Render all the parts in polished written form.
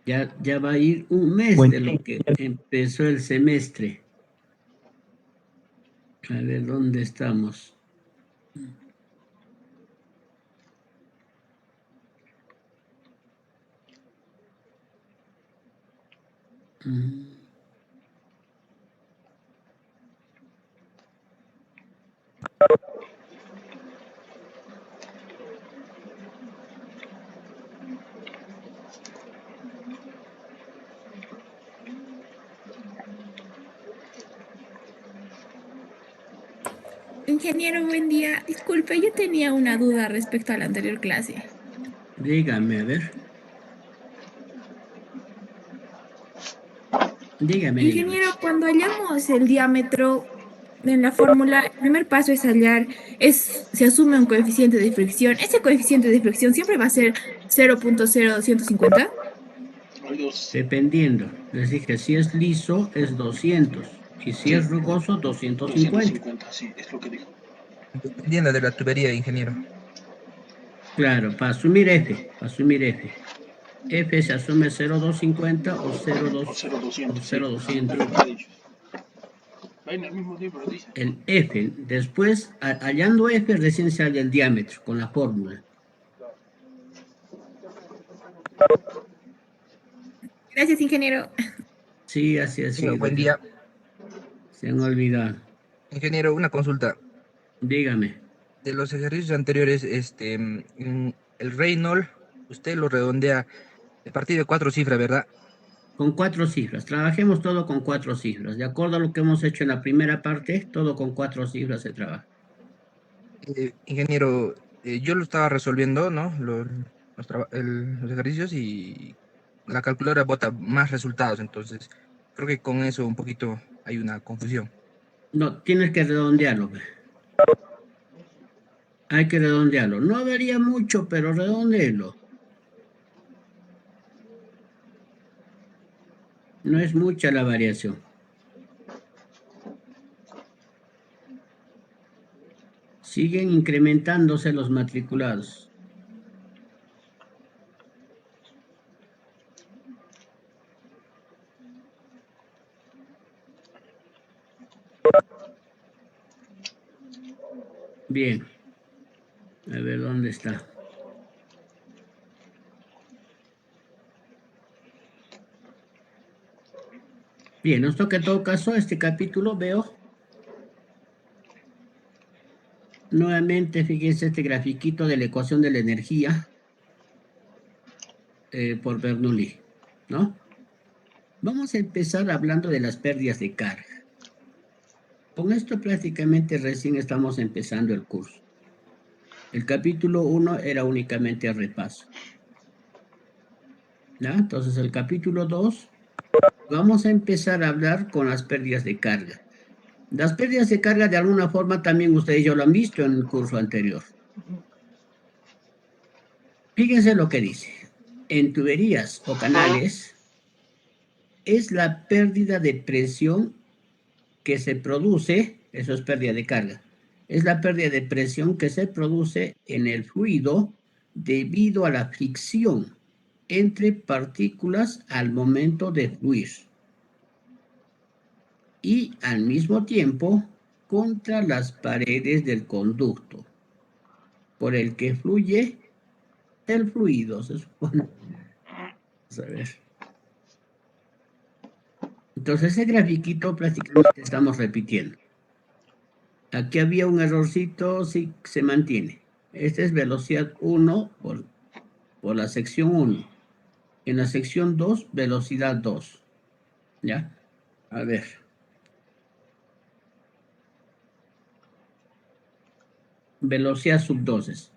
Ya va a ir un mes de lo que empezó el semestre. A ver, ¿dónde estamos? Mm. Ingeniero, buen día. Disculpe, yo tenía una duda respecto a la anterior clase. Dígame, a ver. Dígame. Ingeniero, cuando hallamos el diámetro en la fórmula, el primer paso es hallar, se asume un coeficiente de fricción. ¿Ese coeficiente de fricción siempre va a ser 0.0250? Dependiendo. Les dije, si es liso es 200 y si es rugoso 250. 250, sí, es lo que dijo. Dependiendo de la tubería, ingeniero. Claro, para asumir F. F se asume 0,250 o 0,2 O o 0200, sí. 0,200. Es lo que ha dicho. Va en el mismo libro, dice. El F, después, hallando F, recién sale el diámetro con la fórmula. Gracias, ingeniero. Sí, así ha Ingeniero, sido. buen día. Se han olvidado. Ingeniero, una consulta. Dígame. De los ejercicios anteriores, el Reynolds, usted lo redondea a partir de 4 cifras, ¿verdad? Con 4 cifras. Trabajemos todo con 4 cifras. De acuerdo a lo que hemos hecho en la primera parte, todo con 4 cifras se trabaja. Ingeniero, yo lo estaba resolviendo, ¿no? Los ejercicios y la calculadora bota más resultados, entonces creo que con eso un poquito hay una confusión. No, tienes que redondearlo. Hay que redondearlo. No varía mucho, pero redondeelo. No es mucha la variación. Siguen incrementándose los matriculados. Bien. A ver dónde está. Bien, nos toca en todo caso este capítulo, veo. Nuevamente, fíjense este grafiquito de la ecuación de la energía por Bernoulli, ¿no? Vamos a empezar hablando de las pérdidas de carga. Con esto prácticamente recién estamos empezando el curso. El capítulo 1 era únicamente el repaso. ¿Ya? Entonces el capítulo 2 vamos a empezar a hablar con las pérdidas de carga. Las pérdidas de carga de alguna forma también ustedes ya lo han visto en el curso anterior. Fíjense lo que dice. En tuberías o canales es la pérdida de presión que se produce, eso es pérdida de carga, es la pérdida de presión que se produce en el fluido debido a la fricción entre partículas al momento de fluir y al mismo tiempo contra las paredes del conducto por el que fluye el fluido, se supone. Vamos a ver. Entonces ese grafiquito prácticamente estamos repitiendo. Aquí había un errorcito, sí se mantiene. Esta es velocidad 1 por la sección 1. En la sección 2, velocidad 2. ¿Ya? A ver. Velocidad sub 2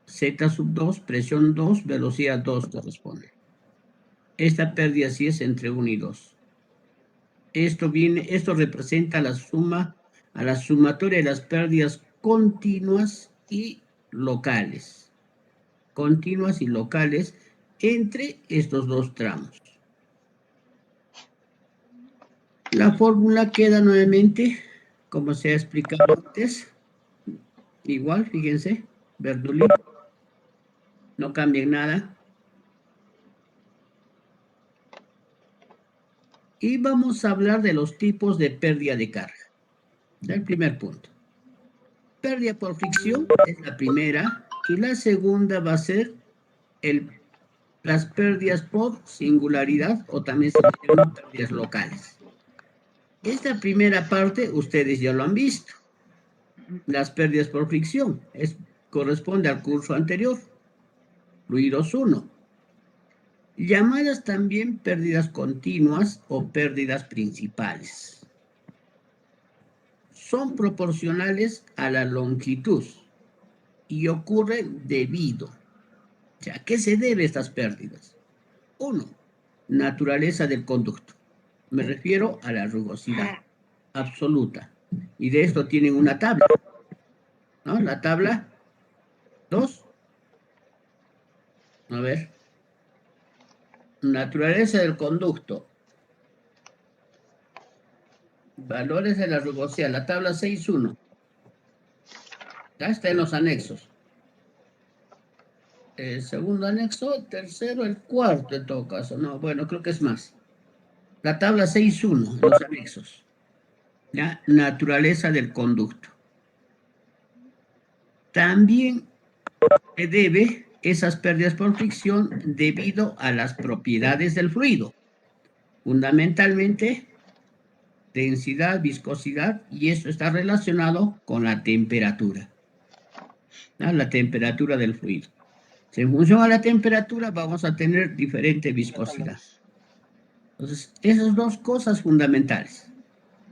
Z sub 2, presión 2, velocidad 2 corresponde. Esta pérdida sí es entre 1 y 2. Esto representa la sumatoria de las pérdidas continuas y locales. Continuas y locales entre estos dos tramos. La fórmula queda nuevamente, como se ha explicado antes, igual, fíjense, Bernoulli. No cambien nada. Y vamos a hablar de los tipos de pérdida de carga. El primer punto. Pérdida por fricción es la primera y la segunda va a ser las pérdidas por singularidad o también se llaman pérdidas locales. Esta primera parte ustedes ya lo han visto. Las pérdidas por fricción corresponde al curso anterior. Fluidos 1. Llamadas también pérdidas continuas o pérdidas principales. Son proporcionales a la longitud y ocurren debido. O sea, ¿a qué se debe estas pérdidas? 1. Naturaleza del conducto. Me refiero a la rugosidad absoluta. Y de esto tienen una tabla, ¿no? La tabla 2. A ver. Naturaleza del conducto. Valores de la rugosidad. La tabla 6.1. Ya está en los anexos. El segundo anexo, el tercero, el cuarto en todo caso. No, bueno, creo que es más. La tabla 6.1, los anexos. ¿Ya? Naturaleza del conducto. También se debe esas pérdidas por fricción debido a las propiedades del fluido. Fundamentalmente, densidad, viscosidad, y esto está relacionado con la temperatura. ¿Ya? La temperatura del fluido. En función a la temperatura vamos a tener diferente viscosidad. Entonces, esas dos cosas fundamentales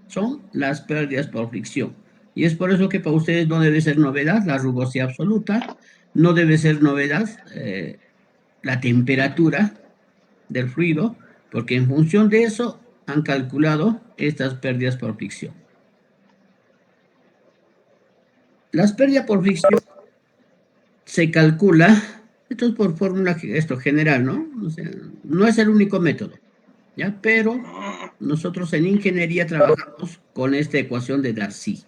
son las pérdidas por fricción. Y es por eso que para ustedes no debe ser novedad la rugosidad absoluta, no debe ser novedad la temperatura del fluido, porque en función de eso han calculado estas pérdidas por fricción. Las pérdidas por fricción se calcula, esto es por fórmula general, ¿no? O sea, no es el único método, ¿ya? Pero nosotros en ingeniería trabajamos con esta ecuación de Darcy.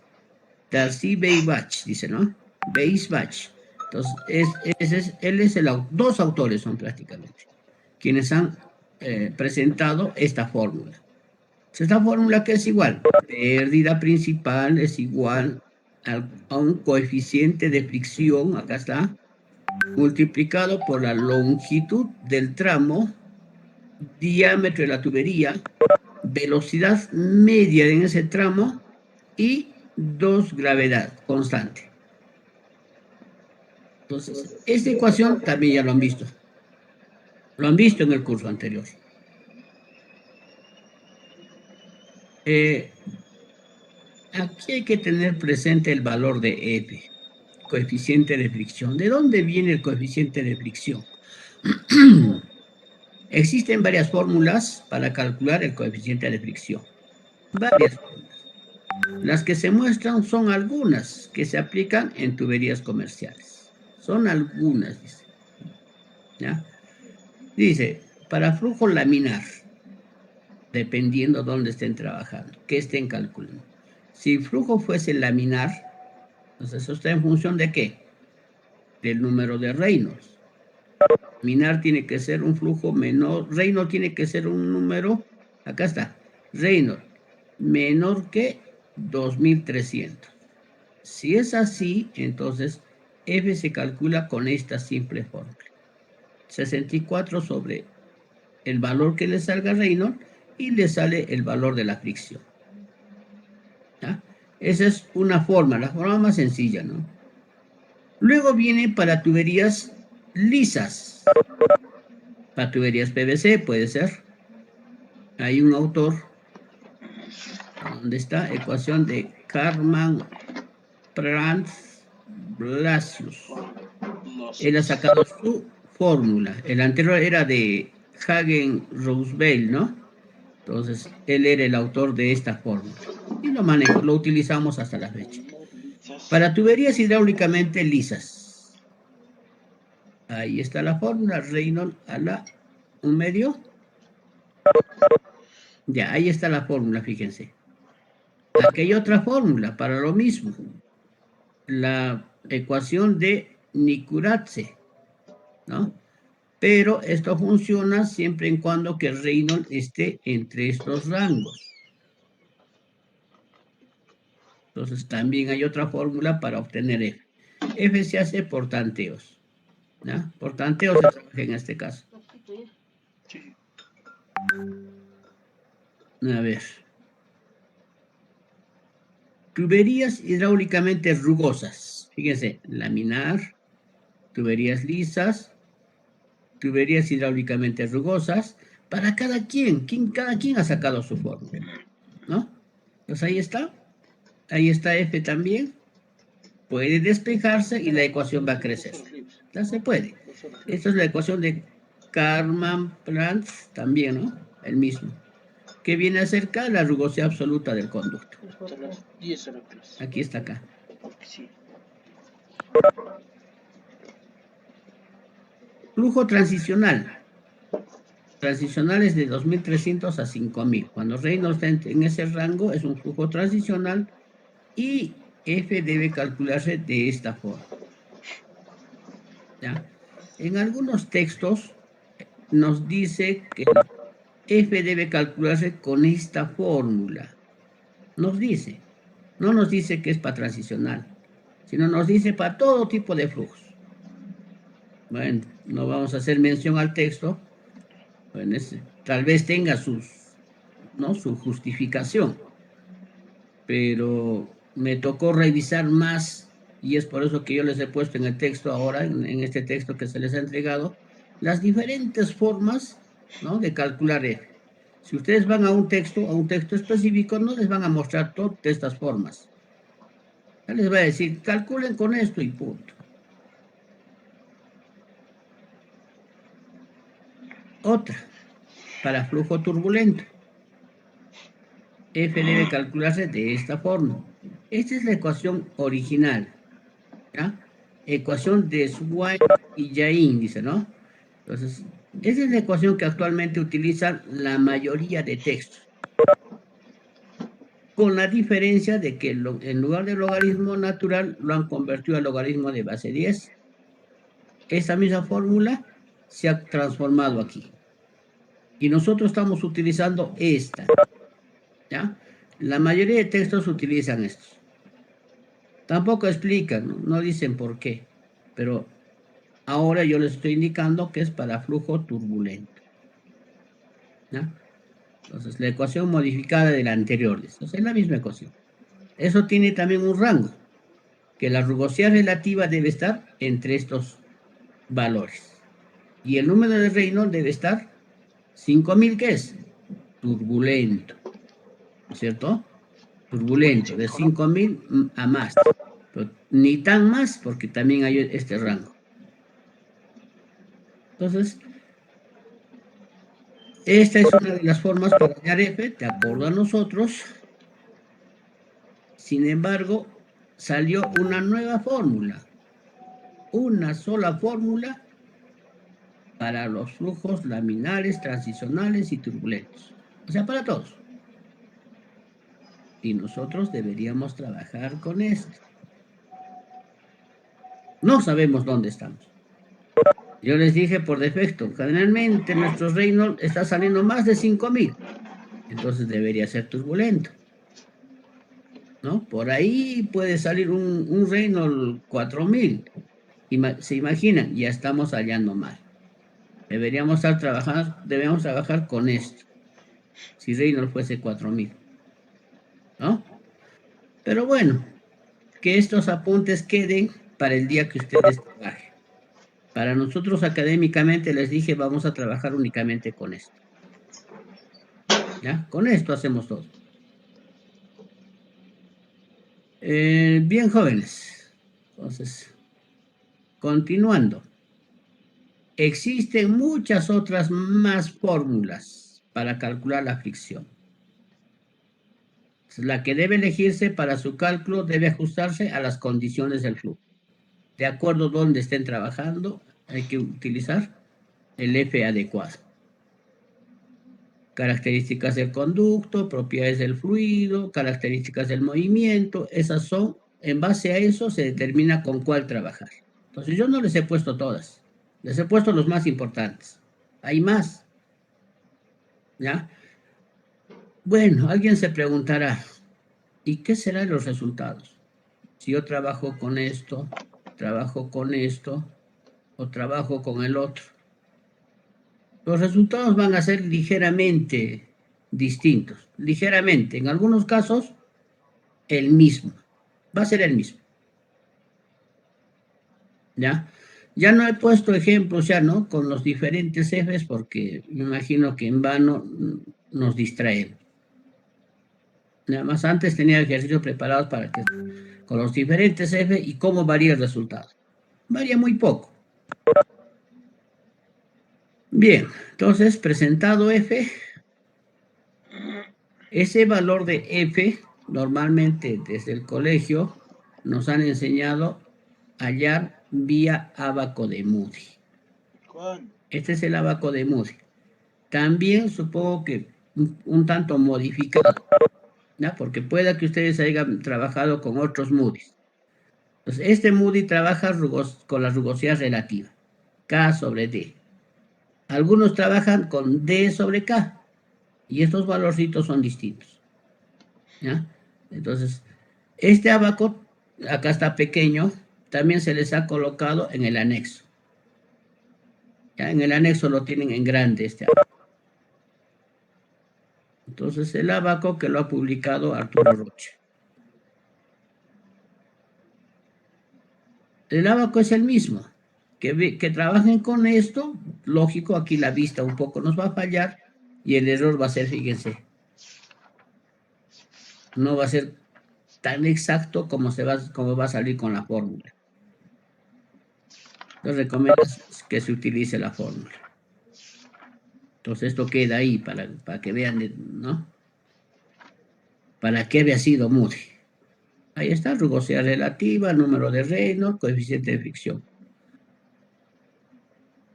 Darcy-Weisbach, dice, ¿no? Weisbach. Entonces, dos autores son prácticamente, quienes han presentado esta fórmula. Esta fórmula que es igual, pérdida principal es igual a un coeficiente de fricción, acá está, multiplicado por la longitud del tramo, diámetro de la tubería, velocidad media en ese tramo y 2 gravedad constante. Entonces, esta ecuación también ya lo han visto. Lo han visto en el curso anterior. Aquí hay que tener presente el valor de F, coeficiente de fricción. ¿De dónde viene el coeficiente de fricción? Existen varias fórmulas para calcular el coeficiente de fricción. Varias fórmulas. Las que se muestran son algunas que se aplican en tuberías comerciales. Son algunas, dice. ¿Ya? Dice, para flujo laminar, dependiendo dónde estén trabajando, qué estén calculando. Si el flujo fuese laminar, entonces eso está en función de ¿qué? Del número de Reynolds. Laminar tiene que ser un flujo menor, Reynolds tiene que ser un número, acá está, Reynolds, menor que 2300. Si es así, entonces F se calcula con esta simple fórmula. 64 sobre el valor que le salga a Reynolds y le sale el valor de la fricción. ¿Ya? Esa es una forma, la forma más sencilla, ¿no? Luego viene para tuberías lisas. Para tuberías PVC puede ser. Hay un autor, donde está ecuación de Karman Prantz Blasius. Él ha sacado su fórmula. El anterior era de Hagen Roosevelt, ¿no? Entonces, él era el autor de esta fórmula. Y lo utilizamos hasta la fecha. Para tuberías hidráulicamente lisas. Ahí está la fórmula, Reynolds a la 1/2. Ya, ahí está la fórmula, fíjense. Aquí hay otra fórmula para lo mismo. La ecuación de Nikuradse. ¿no? Pero esto funciona siempre en cuando que Reynolds esté entre estos rangos. Entonces también hay otra fórmula para obtener F. F se hace por tanteos, ¿no? Por tanteos se trabaja en este caso. Sí. A ver. Tuberías hidráulicamente rugosas. Fíjense, laminar, tuberías lisas, tuberías hidráulicamente rugosas. Para cada quien, cada quien ha sacado su fórmula, ¿no? Pues ahí está. Ahí está F también. Puede despejarse y la ecuación va a crecer. Ya se puede. Esta es la ecuación de Karman-Planck también, ¿no? El mismo. Que viene a ser K, la rugosidad absoluta del conducto. Aquí está acá. Sí. Flujo transicional. Transicional es de 2300 a 5000. Cuando Reynolds está en ese rango, es un flujo transicional y F debe calcularse de esta forma. ¿Ya? En algunos textos nos dice que F debe calcularse con esta fórmula. Nos dice, no nos dice que es para transicional, sino nos dice para todo tipo de flujos. Bueno, no vamos a hacer mención al texto. Bueno, tal vez tenga ¿no? su justificación, pero me tocó revisar más y es por eso que yo les he puesto en el texto ahora, en este texto que se les ha entregado, las diferentes formas, ¿no? de calcular F. Si ustedes van a un texto específico, no les van a mostrar todas estas formas. Ya les va a decir, calculen con esto y punto. Otra, para flujo turbulento. F debe calcularse de esta forma. Esta es la ecuación original, ¿ya? Ecuación de Swain y Jain, dice, ¿no? Entonces, esa es la ecuación que actualmente utilizan la mayoría de textos. Con la diferencia de que en lugar de logaritmo natural lo han convertido a logaritmo de base 10. Esa misma fórmula se ha transformado aquí. Y nosotros estamos utilizando esta, ¿ya? La mayoría de textos utilizan estos. Tampoco explican, no dicen por qué, pero ahora yo les estoy indicando que es para flujo turbulento, ¿ya? Entonces, la ecuación modificada de la anterior, entonces, es la misma ecuación. Eso tiene también un rango, que la rugosidad relativa debe estar entre estos valores. Y el número de Reynolds debe estar 5000, ¿qué es? Turbulento, ¿cierto? Turbulento, de 5000 a más. Pero ni tan más, porque también hay este rango. Entonces, esta es una de las formas para hallar F, de acuerdo a nosotros. Sin embargo, salió una nueva fórmula. Una sola fórmula para los flujos laminares, transicionales y turbulentos. O sea, para todos. Y nosotros deberíamos trabajar con esto. No sabemos dónde estamos. Yo les dije por defecto, generalmente nuestro Reynolds está saliendo más de 5000. Entonces debería ser turbulento, ¿no? Por ahí puede salir un Reynolds 4000. Se imaginan, ya estamos hallando mal. Debemos trabajar con esto. Si Reynolds fuese 4000, ¿no? Pero bueno, que estos apuntes queden para el día que ustedes trabajen. Para nosotros académicamente les dije, vamos a trabajar únicamente con esto. ¿Ya? Con esto hacemos todo. Bien, jóvenes. Entonces, continuando. Existen muchas otras más fórmulas para calcular la fricción. La que debe elegirse para su cálculo debe ajustarse a las condiciones del flujo. De acuerdo a donde estén trabajando, hay que utilizar el F adecuado. Características del conducto, propiedades del fluido, características del movimiento, esas son, en base a eso se determina con cuál trabajar. Entonces yo no les he puesto todas, Les he puesto los más importantes. Hay más, ¿ya? Bueno, alguien se preguntará, ¿y qué serán los resultados? Si yo trabajo con esto o trabajo con el otro. Los resultados van a ser ligeramente distintos, ligeramente. En algunos casos, el mismo. Va a ser el mismo. ¿Ya? Ya no he puesto ejemplos ya, ¿no? Con los diferentes ejes porque me imagino que en vano nos distraen. Nada más antes tenía ejercicios preparados para que con los diferentes ejes y cómo varía el resultado. Varía muy poco. Bien, entonces presentado f, ese valor de f, normalmente desde el colegio nos han enseñado a hallar vía ábaco de Moody. Juan, Este es el ábaco de Moody. También supongo que un tanto modificado, ¿no? Porque pueda que ustedes hayan trabajado con otros Moody's. Entonces, este Moody trabaja con la rugosidad relativa, K sobre D. Algunos trabajan con D sobre K, y estos valorcitos son distintos, ¿ya? Entonces, este ábaco, acá está pequeño, también se les ha colocado en el anexo. ¿Ya? En el anexo lo tienen en grande este ábaco. Entonces, el ábaco que lo ha publicado Arturo Rocha. El ábaco es el mismo. Que trabajen con esto, lógico, aquí la vista un poco nos va a fallar y el error va a ser, fíjense, no va a ser tan exacto como va a salir con la fórmula. Les recomiendo que se utilice la fórmula. Entonces esto queda ahí para que vean, ¿no? ¿Para qué había sido Moody? Ahí está, rugosidad relativa, número de Reynolds, coeficiente de fricción.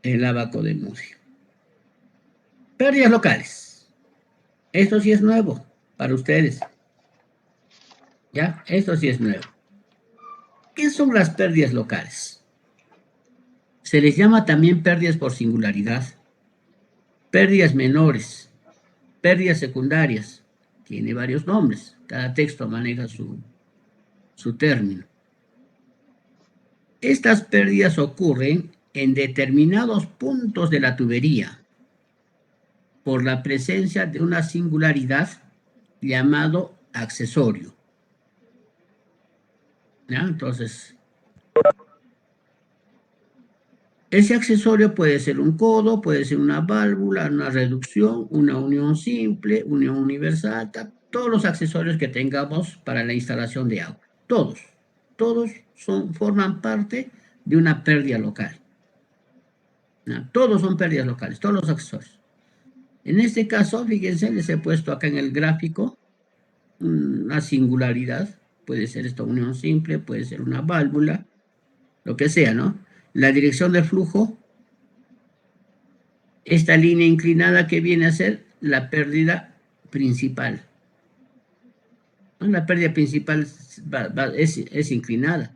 El ábaco de Moody. Pérdidas locales. Esto sí es nuevo para ustedes. ¿Ya? Esto sí es nuevo. ¿Qué son las pérdidas locales? Se les llama también pérdidas por singularidad, pérdidas menores, pérdidas secundarias. Tiene varios nombres. Cada texto maneja su término. Estas pérdidas ocurren en determinados puntos de la tubería por la presencia de una singularidad llamado accesorio. ¿Ya? Entonces, ese accesorio puede ser un codo, puede ser una válvula, una reducción, una unión simple, unión universal, todos los accesorios que tengamos para la instalación de agua. Todos forman parte de una pérdida local. ¿No? Todos son pérdidas locales, todos los accesorios. En este caso, fíjense, les he puesto acá en el gráfico una singularidad. Puede ser esta unión simple, puede ser una válvula, lo que sea, ¿no? La dirección de flujo, esta línea inclinada que viene a ser la pérdida principal. ¿No? La pérdida principal es inclinada.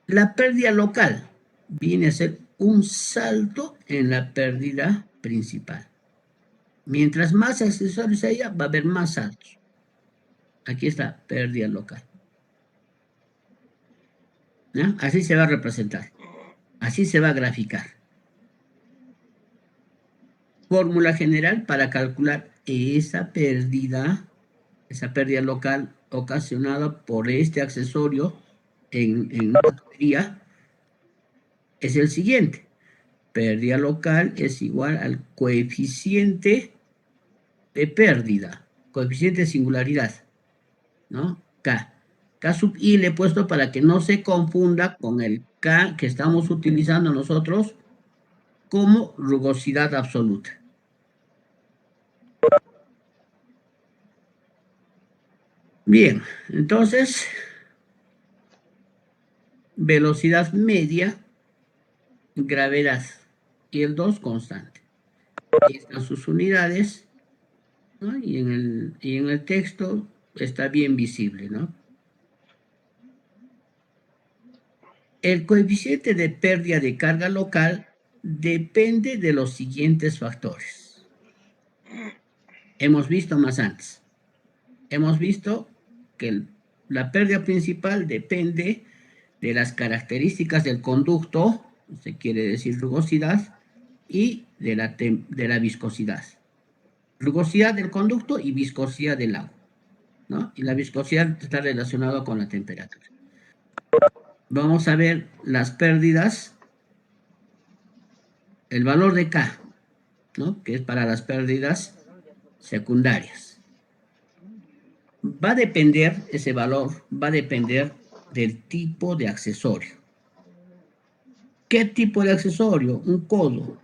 La pérdida local viene a ser un salto en la pérdida principal. Mientras más accesorios haya, va a haber más saltos. Aquí está, pérdida local. ¿No? Así se va a representar. Así se va a graficar. Fórmula general para calcular esa pérdida local ocasionada por este accesorio en una tubería es el siguiente. Pérdida local es igual al coeficiente de pérdida, coeficiente de singularidad, ¿no? K. K sub I le he puesto para que no se confunda con el K que estamos utilizando nosotros como rugosidad absoluta. Bien, entonces, velocidad media, gravedad, y el 2 constante. Aquí están sus unidades, ¿no? Y en el texto está bien visible, ¿no? El coeficiente de pérdida de carga local depende de los siguientes factores. Hemos visto más antes. Hemos visto que la pérdida principal depende de las características del conducto, se quiere decir rugosidad, y de la viscosidad. Rugosidad del conducto y viscosidad del agua, ¿no? Y la viscosidad está relacionada con la temperatura. Vamos a ver las pérdidas, el valor de K, ¿no? Que es para las pérdidas secundarias. Va a depender, ese valor va a depender del tipo de accesorio. ¿Qué tipo de accesorio? Un codo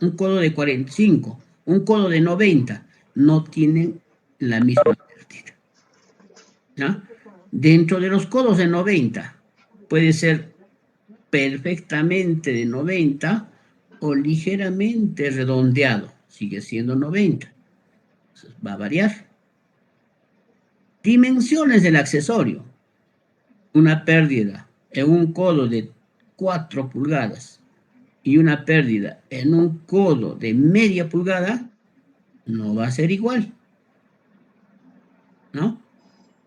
de 45, un codo de 90, no tienen la misma pérdida, ¿no? Dentro de los codos de 90, puede ser perfectamente de 90 o ligeramente redondeado, sigue siendo 90. Entonces, va a variar. Dimensiones del accesorio. Una pérdida en un codo de 4 pulgadas y una pérdida en un codo de media pulgada no va a ser igual, ¿no?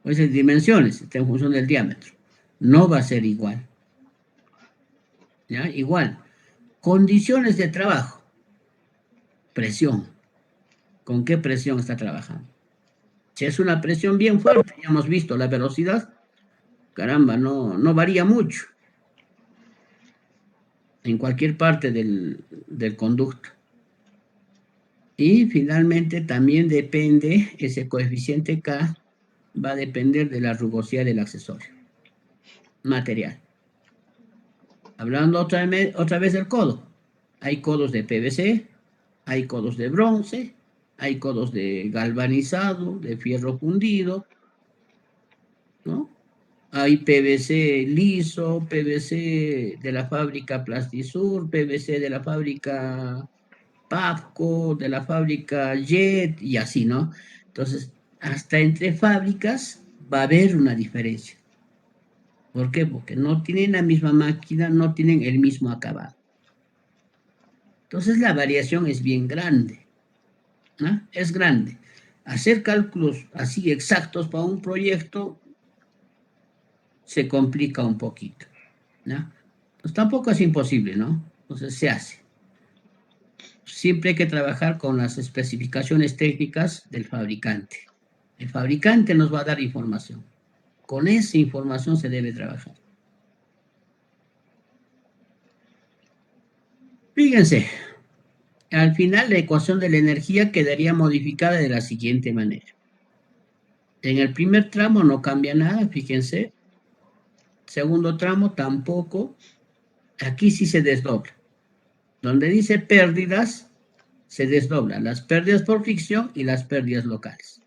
Pues en dimensiones, está en función del diámetro. No va a ser igual. ¿Ya? Igual. Condiciones de trabajo. Presión. ¿Con qué presión está trabajando? Si es una presión bien fuerte, ya hemos visto la velocidad, caramba, no varía mucho en cualquier parte del conducto. Y finalmente también depende, ese coeficiente K va a depender de la rugosidad del accesorio. Material. Hablando otra vez del codo. Hay codos de PVC, hay codos de bronce, hay codos de galvanizado, de fierro fundido, ¿no? Hay PVC liso, PVC de la fábrica Plastisur, PVC de la fábrica Pavco, de la fábrica Jet y así, ¿no? Entonces, hasta entre fábricas va a haber una diferencia. ¿Por qué? Porque no tienen la misma máquina, no tienen el mismo acabado. Entonces, la variación es bien grande, ¿no? Es grande. Hacer cálculos así exactos para un proyecto se complica un poquito, ¿no? Pues tampoco es imposible, ¿no? Entonces, se hace. Siempre hay que trabajar con las especificaciones técnicas del fabricante. El fabricante nos va a dar información. Con esa información se debe trabajar. Fíjense, al final la ecuación de la energía quedaría modificada de la siguiente manera. En el primer tramo no cambia nada, fíjense. Segundo tramo tampoco. Aquí sí se desdobla. Donde dice pérdidas, se desdobla las pérdidas por fricción y las pérdidas locales.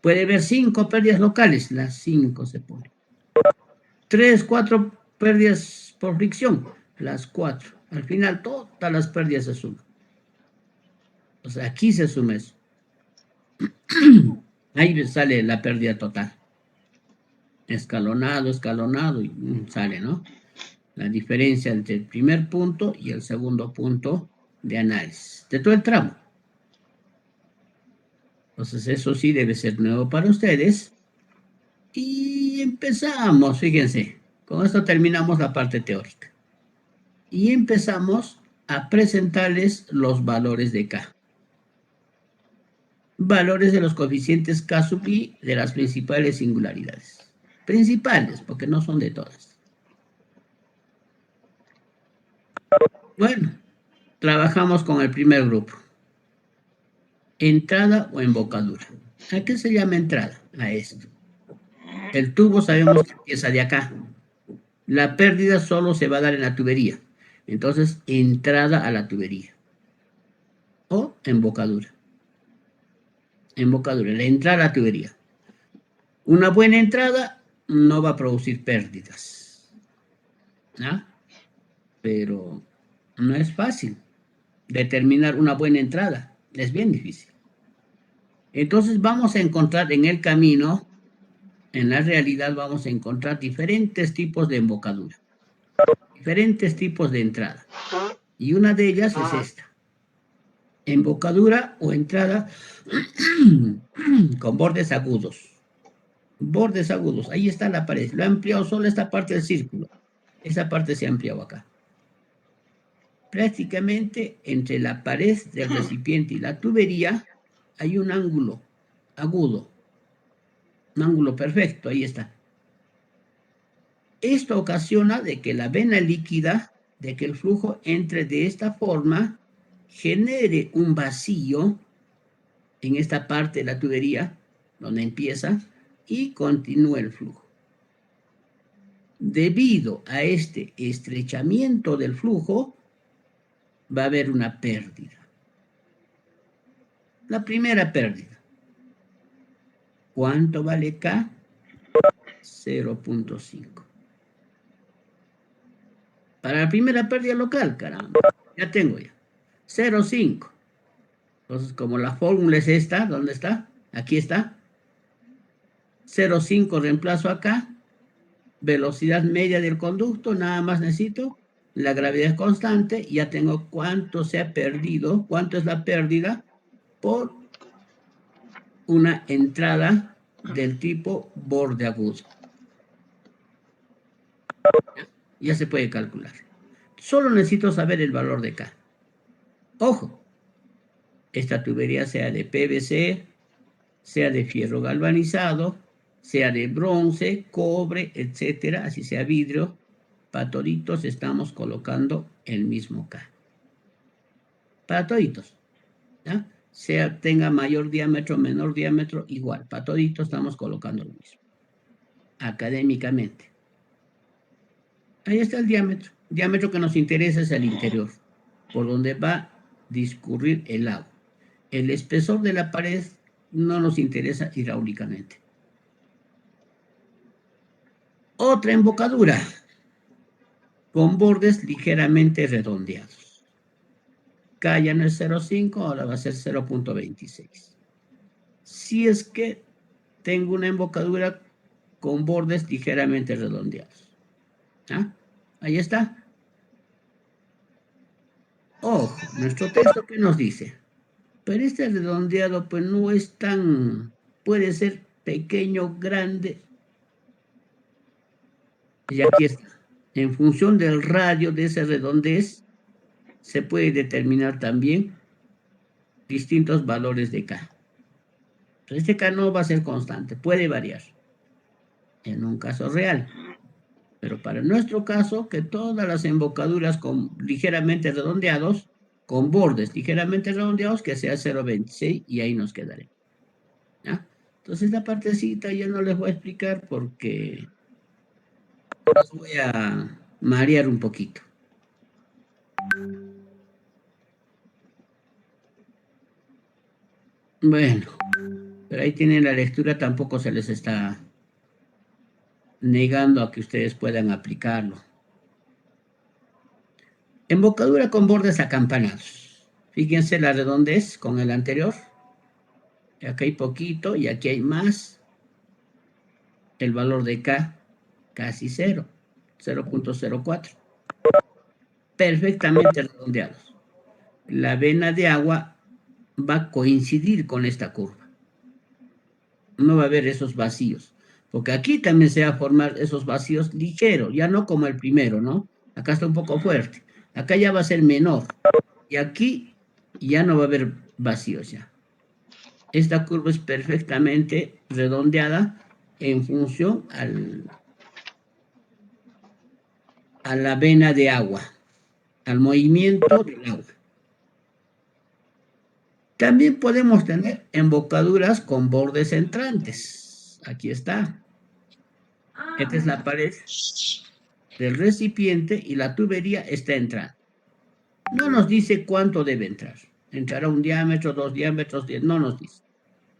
Puede haber 5 pérdidas locales, las 5 se ponen. 3, 4 pérdidas por fricción, las 4. Al final todas las pérdidas se suman. O sea, aquí se suma eso. Ahí sale la pérdida total. Escalonado y sale, ¿no? La diferencia entre el primer punto y el segundo punto de análisis de todo el tramo. Entonces eso sí debe ser nuevo para ustedes. Y empezamos, fíjense, con esto terminamos la parte teórica. Y empezamos a presentarles los valores de K. Valores de los coeficientes K sub I de las principales singularidades. Principales, porque no son de todas. Bueno, trabajamos con el primer grupo. Entrada o embocadura. ¿A qué se llama entrada? A esto. El tubo sabemos que empieza de acá. La pérdida solo se va a dar en la tubería. Entonces, entrada a la tubería. O embocadura. Embocadura, la entrada a la tubería. Una buena entrada no va a producir pérdidas, ¿no? Pero no es fácil determinar una buena entrada. Es bien difícil. Entonces vamos a encontrar en el camino, en la realidad vamos a encontrar diferentes tipos de embocadura. diferentes tipos de entrada. Y una de ellas es esta. Embocadura o entrada con bordes agudos. Bordes agudos. Ahí está la pared. Lo he ampliado solo esta parte del círculo. Esa parte se ha ampliado acá. Prácticamente entre la pared del recipiente y la tubería hay un ángulo agudo. Un ángulo perfecto. Ahí está. Esto ocasiona de que la vena líquida, de que el flujo entre de esta forma, genere un vacío en esta parte de la tubería, donde empieza, y continúa el flujo. Debido a este estrechamiento del flujo, va a haber una pérdida. La primera pérdida. ¿Cuánto vale K? 0.5. Para la primera pérdida local, caramba. Ya tengo ya. 0.5. Entonces, como la fórmula es esta, ¿dónde está? Aquí está. 0.5 reemplazo acá. Velocidad media del conducto, nada más necesito. La gravedad es constante, ya tengo cuánto se ha perdido, cuánto es la pérdida por una entrada del tipo borde agudo. Ya se puede calcular. Solo necesito saber el valor de K. Ojo, esta tubería sea de PVC, sea de fierro galvanizado, sea de bronce, cobre, etcétera, así sea vidrio, para toditos estamos colocando el mismo K. Para toditos, ¿ya? Sea tenga mayor diámetro, menor diámetro, igual. Para toditos estamos colocando lo mismo. Académicamente. Ahí está el diámetro. El diámetro que nos interesa es el interior, por donde va a discurrir el agua. El espesor de la pared no nos interesa hidráulicamente. Otra embocadura con bordes ligeramente redondeados. K ya no es 0.5, ahora va a ser 0.26. Si es que tengo una embocadura con bordes ligeramente redondeados. ¿Ah? Ahí está. Ojo, nuestro texto, ¿qué nos dice? Pero este redondeado pues no es tan, puede ser pequeño, grande. Y aquí está. En función del radio de ese redondez, se puede determinar también distintos valores de K. Pero este K no va a ser constante, puede variar en un caso real. Pero para nuestro caso, que todas las embocaduras con ligeramente redondeados, con bordes ligeramente redondeados, que sea 0.26 y ahí nos quedaremos. ¿Ya? Entonces la partecita ya no les voy a explicar porque los voy a marear un poquito. Bueno, pero ahí tienen la lectura, tampoco se les está negando a que ustedes puedan aplicarlo. Embocadura con bordes acampanados. Fíjense la redondez con el anterior. Aquí hay poquito y aquí hay más. El valor de K casi 0, 0.04. Perfectamente redondeados. La vena de agua va a coincidir con esta curva. No va a haber esos vacíos. Porque aquí también se va a formar esos vacíos ligeros, ya no como el primero, ¿no? Acá está un poco fuerte. Acá ya va a ser menor. Y aquí ya no va a haber vacíos ya. Esta curva es perfectamente redondeada en función a la vena de agua, al movimiento del agua. También podemos tener embocaduras con bordes entrantes. Aquí está. Esta es la pared del recipiente y la tubería está entrando. No nos dice cuánto debe entrar. Entrará un diámetro, 2 diámetros, 10, no nos dice,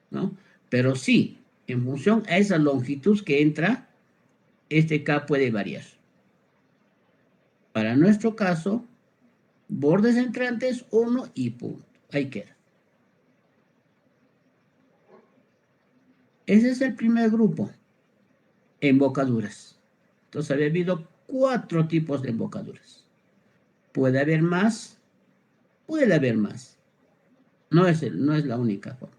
¿no? Pero sí, en función a esa longitud que entra, este K puede variar. Para nuestro caso, bordes entrantes 1 y punto. Ahí queda. Ese es el primer grupo, embocaduras. Entonces había habido 4 tipos de embocaduras. Puede haber más, puede haber más. No es la única forma.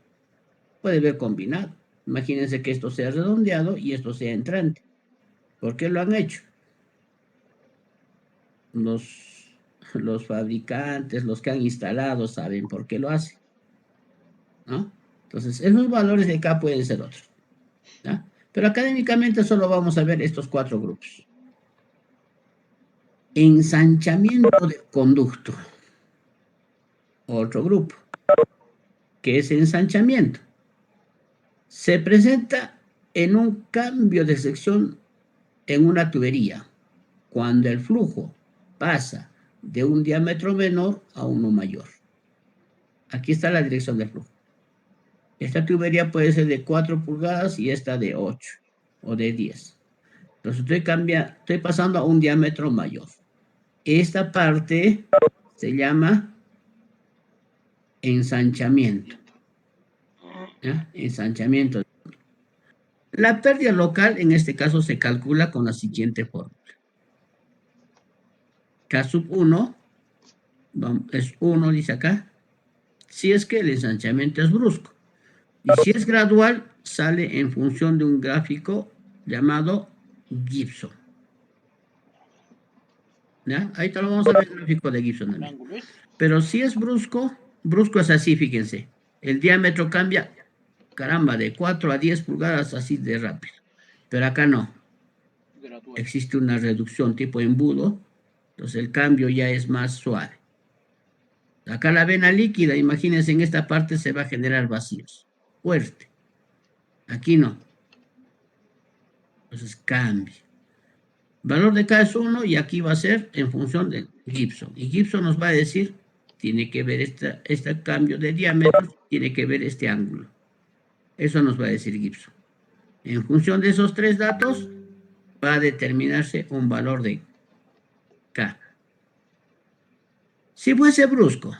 Puede haber combinado. Imagínense que esto sea redondeado y esto sea entrante. ¿Por qué lo han hecho? Los fabricantes, los que han instalado, saben por qué lo hacen, ¿no? Entonces, esos valores de acá pueden ser otros, ¿no? Pero académicamente solo vamos a ver estos 4 grupos. Ensanchamiento del conducto. Otro grupo, que es ensanchamiento. Se presenta en un cambio de sección en una tubería, cuando el flujo pasa de un diámetro menor a uno mayor. Aquí está la dirección del flujo. Esta tubería puede ser de 4 pulgadas y esta de 8 o de 10. Entonces estoy pasando a un diámetro mayor. Esta parte se llama ensanchamiento. ¿Ya? Ensanchamiento. La pérdida local en este caso se calcula con la siguiente fórmula. K sub 1 es 1, dice acá, si es que el ensanchamiento es brusco. Y si es gradual, sale en función de un gráfico llamado Gibson. ¿Ya? Ahí te lo vamos a ver el gráfico de Gibson ¿El también. ángulo es? Pero si es brusco, brusco es así, fíjense. El diámetro cambia, caramba, de 4 a 10 pulgadas así de rápido. Pero acá no. Gradual. Existe una reducción tipo embudo, entonces el cambio ya es más suave. Acá la vena líquida, imagínense, en esta parte se va a generar vacíos. Fuerte. Aquí no. Entonces cambia. Valor de K es 1 y aquí va a ser en función de Gibson. Y Gibson nos va a decir, tiene que ver este cambio de diámetro, tiene que ver este ángulo. Eso nos va a decir Gibson. En función de esos 3 datos, va a determinarse un valor de K. Si fuese brusco,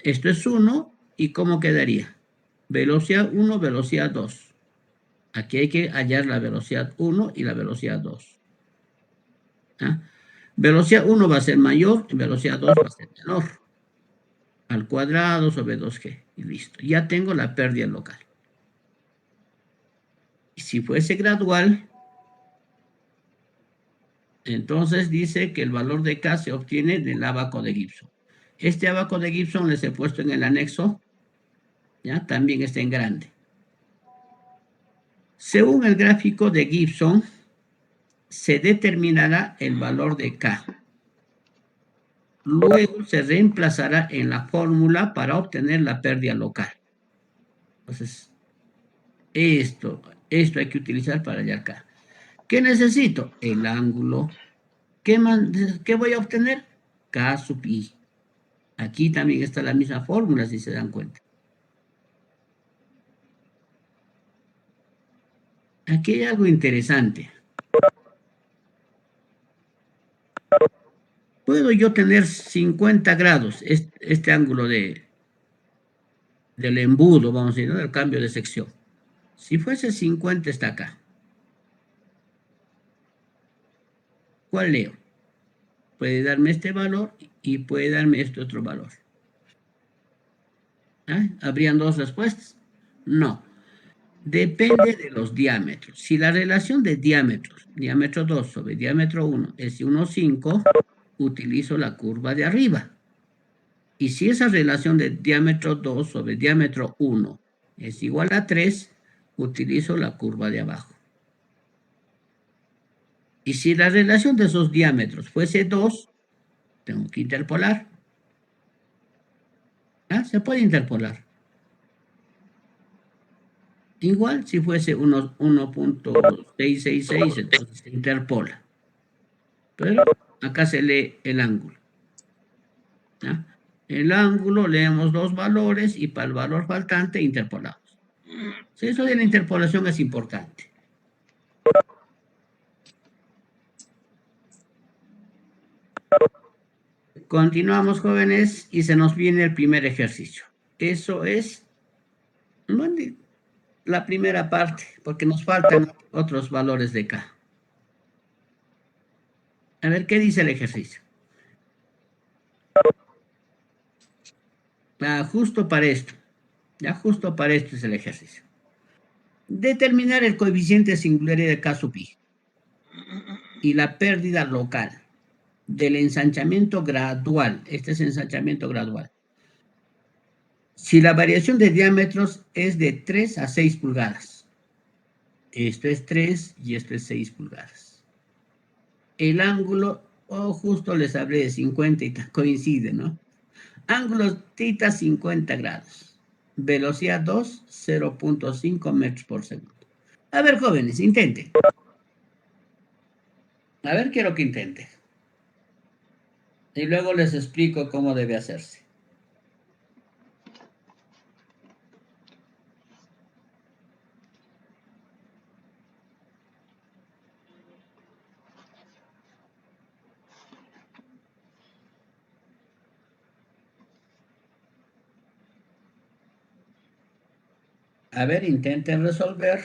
esto es 1, ¿y cómo quedaría? Velocidad 1, velocidad 2. Aquí hay que hallar la velocidad 1 y la velocidad 2. ¿Ah? Velocidad 1 va a ser mayor y velocidad 2 va a ser menor. Al cuadrado sobre 2G. Y listo. Ya tengo la pérdida local. Y si fuese gradual, entonces dice que el valor de K se obtiene del ábaco de Gibson. Este ábaco de Gibson les he puesto en el anexo. ¿Ya? También está en grande. Según el gráfico de Gibson, se determinará el valor de K. Luego se reemplazará en la fórmula para obtener la pérdida local. Entonces, esto hay que utilizar para hallar K. ¿Qué necesito? El ángulo. ¿Qué voy a obtener? K sub I. Aquí también está la misma fórmula, si se dan cuenta. Aquí hay algo interesante. Puedo yo tener 50 grados, este ángulo del embudo, vamos a decir, ¿no? Del cambio de sección. Si fuese 50 está acá. ¿Cuál leo? Puede darme este valor y puede darme este otro valor. ¿Ah? ¿Habrían 2 respuestas? No. Depende de los diámetros. Si la relación de diámetros, diámetro 2 sobre diámetro 1 es de 1,5, utilizo la curva de arriba. Y si esa relación de diámetro 2 sobre diámetro 1 es igual a 3, utilizo la curva de abajo. Y si la relación de esos diámetros fuese 2, tengo que interpolar. ¿Ah? Se puede interpolar. Igual si fuese 1.666, entonces se interpola. Pero acá se lee el ángulo. ¿Ah? El ángulo, leemos los valores y para el valor faltante interpolamos. Eso de la interpolación es importante. Continuamos, jóvenes, y se nos viene el primer ejercicio. Eso es la primera parte, porque nos faltan otros valores de K. A ver, ¿qué dice el ejercicio? Justo para esto. Ya justo para esto es el ejercicio. Determinar el coeficiente de singularidad de K sub i y la pérdida local del ensanchamiento gradual. Este es ensanchamiento gradual. Si la variación de diámetros es de 3 a 6 pulgadas. Esto es 3 y esto es 6 pulgadas. El ángulo, justo les hablé de 50 y coincide, ¿no? Ángulo θ 50 grados. Velocidad 2, 0.5 metros por segundo. A ver, jóvenes, intenten. A ver, quiero que intenten. Y luego les explico cómo debe hacerse. A ver, intenten resolver.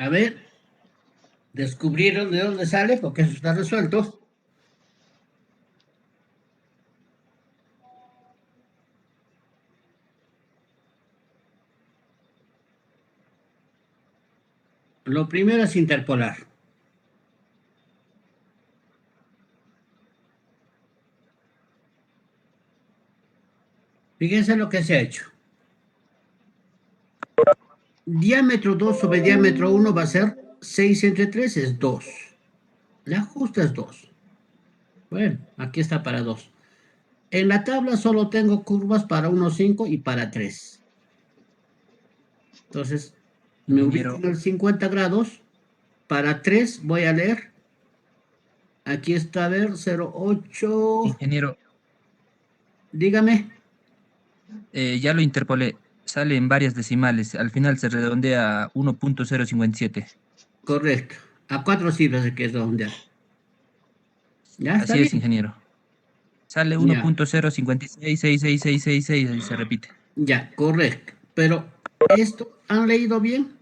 A ver, ¿descubrieron de dónde sale? Porque eso está resuelto. Lo primero es interpolar. Fíjense lo que se ha hecho. Diámetro 2 sobre diámetro 1 va a ser 6 entre 3 es 2. La justa es 2. Bueno, aquí está para 2. En la tabla solo tengo curvas para 1, 5 y para 3. Entonces, me ubico en el 50 grados. Para 3 voy a leer. Aquí está, a ver, 0,8. Ingeniero, Dígame. ya lo interpolé. Sale en varias decimales. Al final se redondea a 1.057. Correcto. A 4 cifras se queda redondear. ¿Ya está Así es, bien? ingeniero. Sale Ya, 1.0566666 y se repite. ya, correcto. Pero, ¿esto han leído bien?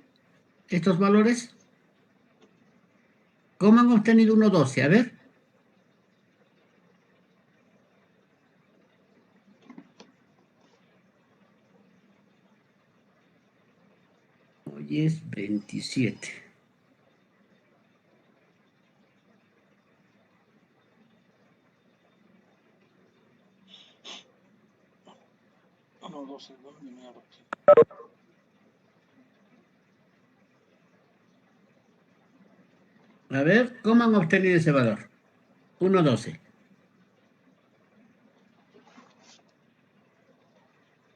¿Estos valores? ¿Cómo han obtenido 1,12? A ver. Hoy es 27. No, 12, no, ni mierda. A ver, ¿cómo han obtenido ese valor? 1,12.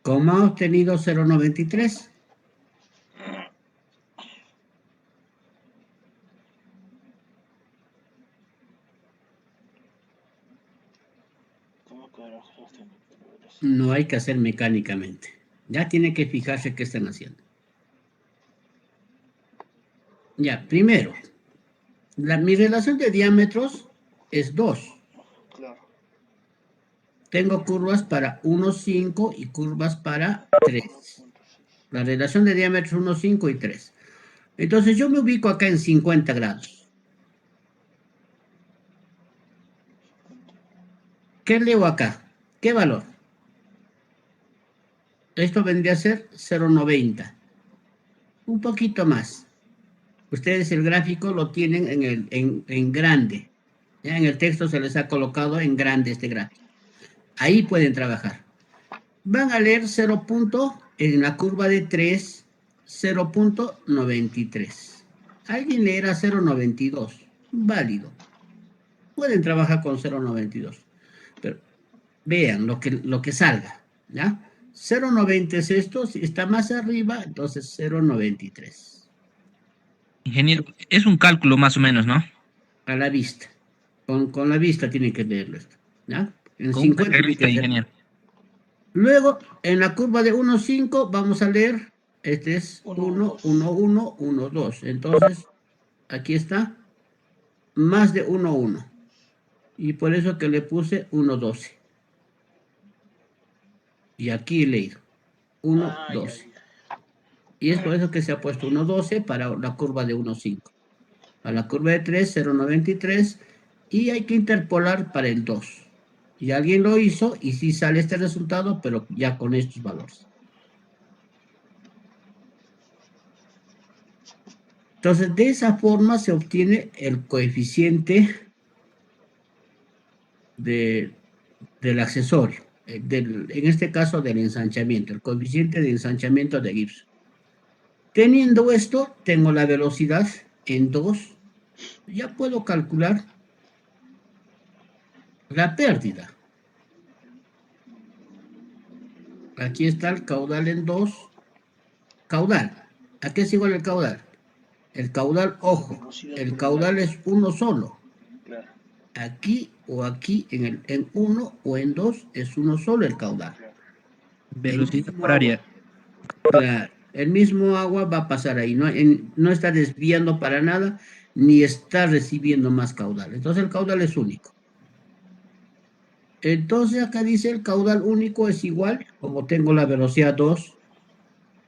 ¿Cómo ha obtenido 0,93? ¿Cómo carajo tengo que ver eso? No hay que hacer mecánicamente. Ya tiene que fijarse qué están haciendo. Ya, primero, mi relación de diámetros es 2. Claro. Tengo curvas para 1, 5 y curvas para 3. 1.6. La relación de diámetros 1, 5 y 3. Entonces yo me ubico acá en 50 grados. ¿Qué leo acá? ¿Qué valor? Esto vendría a ser 0,90. Un poquito más. Ustedes el gráfico lo tienen en grande. Ya en el texto se les ha colocado en grande este gráfico. Ahí pueden trabajar. van a leer 0. En la curva de 3, 0.93. Alguien leerá 0.92. Válido. Pueden trabajar con 0.92. Pero vean lo que salga, ¿ya? 0.90 es esto, si está más arriba, entonces 0.93. Ingeniero, es un cálculo más o menos, ¿no? A la vista. Con la vista tienen que leerlo esto, ¿ya? En Con un 50 tiene reglista, que ser. ingeniero. Luego, en la curva de 1,5 vamos a leer, este es 1, 1, 2. 1, 1, 1, 2. Entonces, aquí está, más de 1, 1. Y por eso que le puse 1,12. Y aquí he leído 1,12. Ay. Y es por eso que se ha puesto 1,12 para la curva de 1,5. A la curva de 3, 0,93. Y hay que interpolar para el 2. Y alguien lo hizo y sí sale este resultado, pero ya con estos valores. Entonces, de esa forma se obtiene el coeficiente del accesorio, en este caso del ensanchamiento, el coeficiente de ensanchamiento de Gibson. Teniendo esto, tengo la velocidad en 2, ya puedo calcular la pérdida. Aquí está el caudal en 2. Caudal. ¿A qué es igual el caudal? El caudal, ojo, Velocidad el por el caudal área. es uno solo. Claro, Aquí o aquí, en 1 o en 2, es uno solo el caudal. claro. El Velocidad mismo por agua, área. claro, el mismo agua va a pasar ahí, no está desviando para nada, ni está recibiendo más caudal. Entonces el caudal es único. Entonces acá dice el caudal único es igual, como tengo la velocidad 2,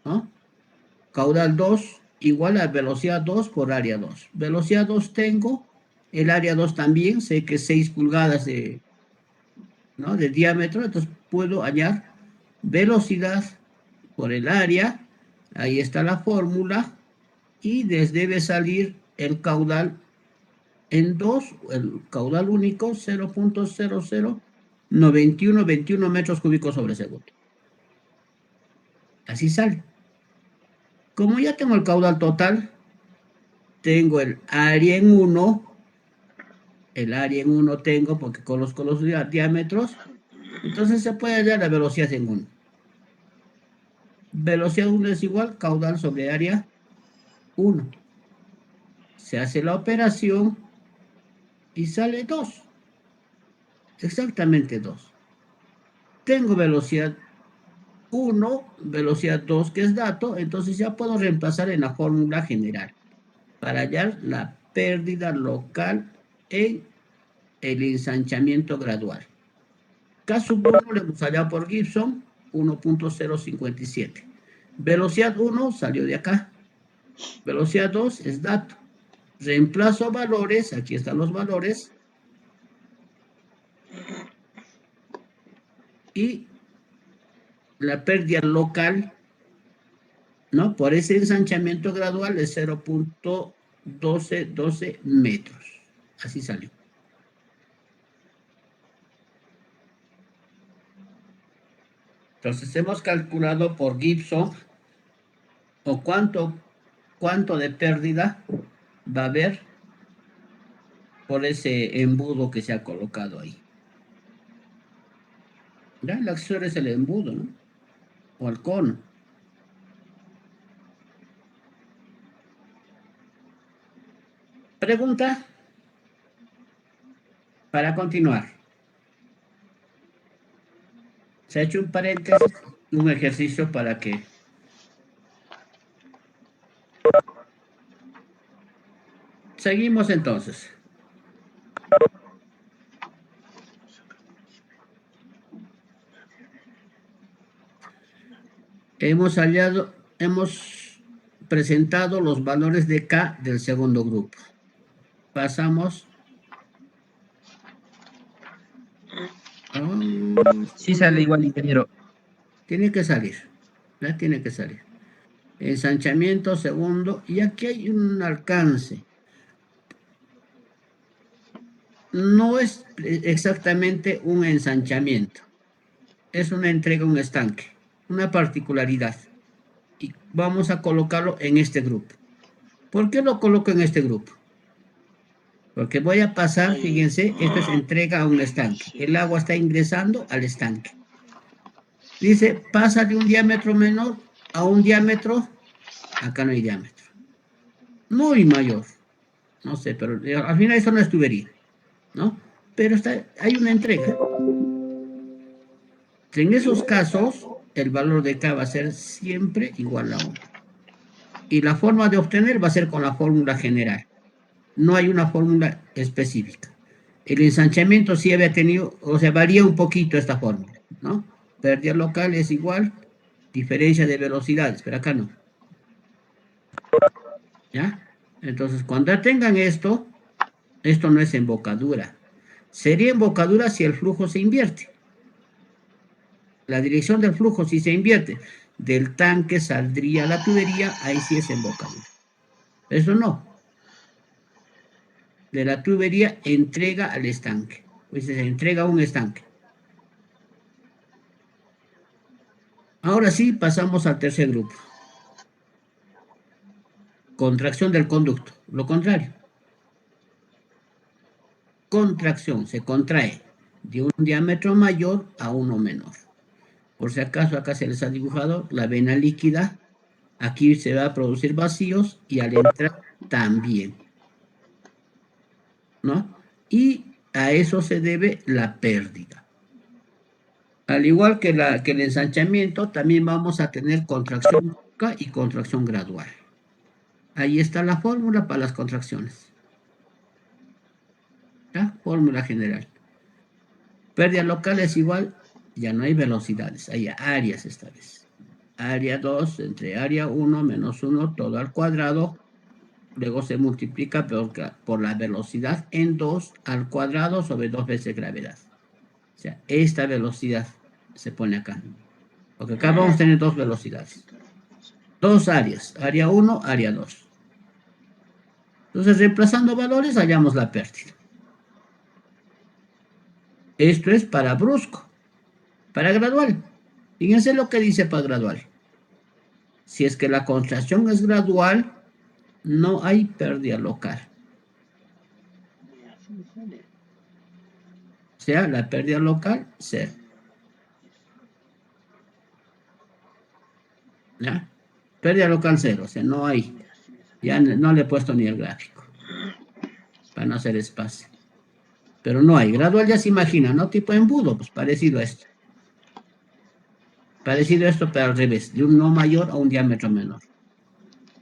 ¿no? Caudal 2 igual a velocidad 2 por área 2. Velocidad 2 tengo, el área 2 también, sé que es 6 pulgadas ¿no? de diámetro, entonces puedo hallar velocidad por el área, ahí está la fórmula, y les debe salir el caudal en 2, el caudal único 0.009121 metros cúbicos sobre segundo. Así sale. Como ya tengo el caudal total, tengo el área en 1, el área en 1 tengo porque conozco los diámetros, entonces se puede hallar la velocidad en 1. Velocidad 1 es igual caudal sobre área 1. Se hace la operación y sale 2. Exactamente 2. Tengo velocidad 1, velocidad 2, que es dato, entonces ya puedo reemplazar en la fórmula general para hallar la pérdida local en el ensanchamiento gradual. Caso 1 lo hemos hallado por Gibson, 1.057. Velocidad 1 salió de acá. Velocidad 2 es dato. Reemplazo valores, aquí están los valores, y la pérdida local, ¿no? Por ese ensanchamiento gradual es 0.1212 metros. Así salió. Entonces hemos calculado por Gibson o cuánto de pérdida va a haber por ese embudo que se ha colocado ahí. Ya el accesorio es el embudo, ¿no? O el cono. Pregunta para continuar. Se ha hecho un paréntesis, un ejercicio para que... Seguimos entonces. Hemos presentado los valores de K del segundo grupo. Pasamos. Sí sale igual, ingeniero. Tiene que salir. ¿Ya? Tiene que salir. Ensanchamiento segundo. Y aquí hay un alcance. No es exactamente un ensanchamiento. es una entrega a un estanque, una particularidad. Y vamos a colocarlo en este grupo. ¿Por qué lo coloco en este grupo? Porque voy a pasar, fíjense, esto es entrega a un estanque. El agua está ingresando al estanque. Dice, pasa de un diámetro menor a un diámetro, acá no hay diámetro. Muy mayor. No sé, pero al final eso no es tubería, ¿no? Pero hay una entrega. En esos casos, el valor de K va a ser siempre igual a 1. Y la forma de obtener va a ser con la fórmula general. No hay una fórmula específica. El ensanchamiento sí había tenido, o sea, varía un poquito esta fórmula, ¿no? Pérdida local es igual, diferencia de velocidades, pero acá no. ¿Ya? Entonces, cuando tengan esto no es embocadura. Sería embocadura si el flujo se invierte. La dirección del flujo, si se invierte, del tanque saldría la tubería, ahí sí es embocadura. Eso no. De la tubería entrega al estanque. Pues se entrega a un estanque. Ahora sí, pasamos al tercer grupo. Contracción del conducto. Lo contrario. Contracción, se contrae de un diámetro mayor a uno menor. Por si acaso acá se les ha dibujado la vena líquida. Aquí se va a producir vacíos y al entrar también, ¿no? Y a eso se debe la pérdida. Al igual que el ensanchamiento, también vamos a tener contracción brusca y contracción gradual. Ahí está la fórmula para las contracciones. ¿Ya? Fórmula general. Pérdida local es igual, ya no hay velocidades, hay áreas esta vez. Área 2 entre área 1 menos 1 todo al cuadrado. Luego se multiplica por la velocidad en 2 al cuadrado sobre 2 veces gravedad. O sea, esta velocidad se pone acá. Porque acá vamos a tener dos velocidades. Dos áreas, área 1, área 2. Entonces, reemplazando valores, hallamos la pérdida. Esto es para brusco. Para gradual. Fíjense lo que dice para gradual. Si es que la contracción es gradual, no hay pérdida local. O sea, la pérdida local, 0. ¿Ya? Pérdida local 0, o sea, no hay. Ya no le he puesto ni el gráfico. Para no hacer espacio. Pero no hay. Gradual ya se imagina, ¿no? Tipo embudo, pues parecido a esto. Parecido a esto, pero al revés. De un no mayor a un diámetro menor.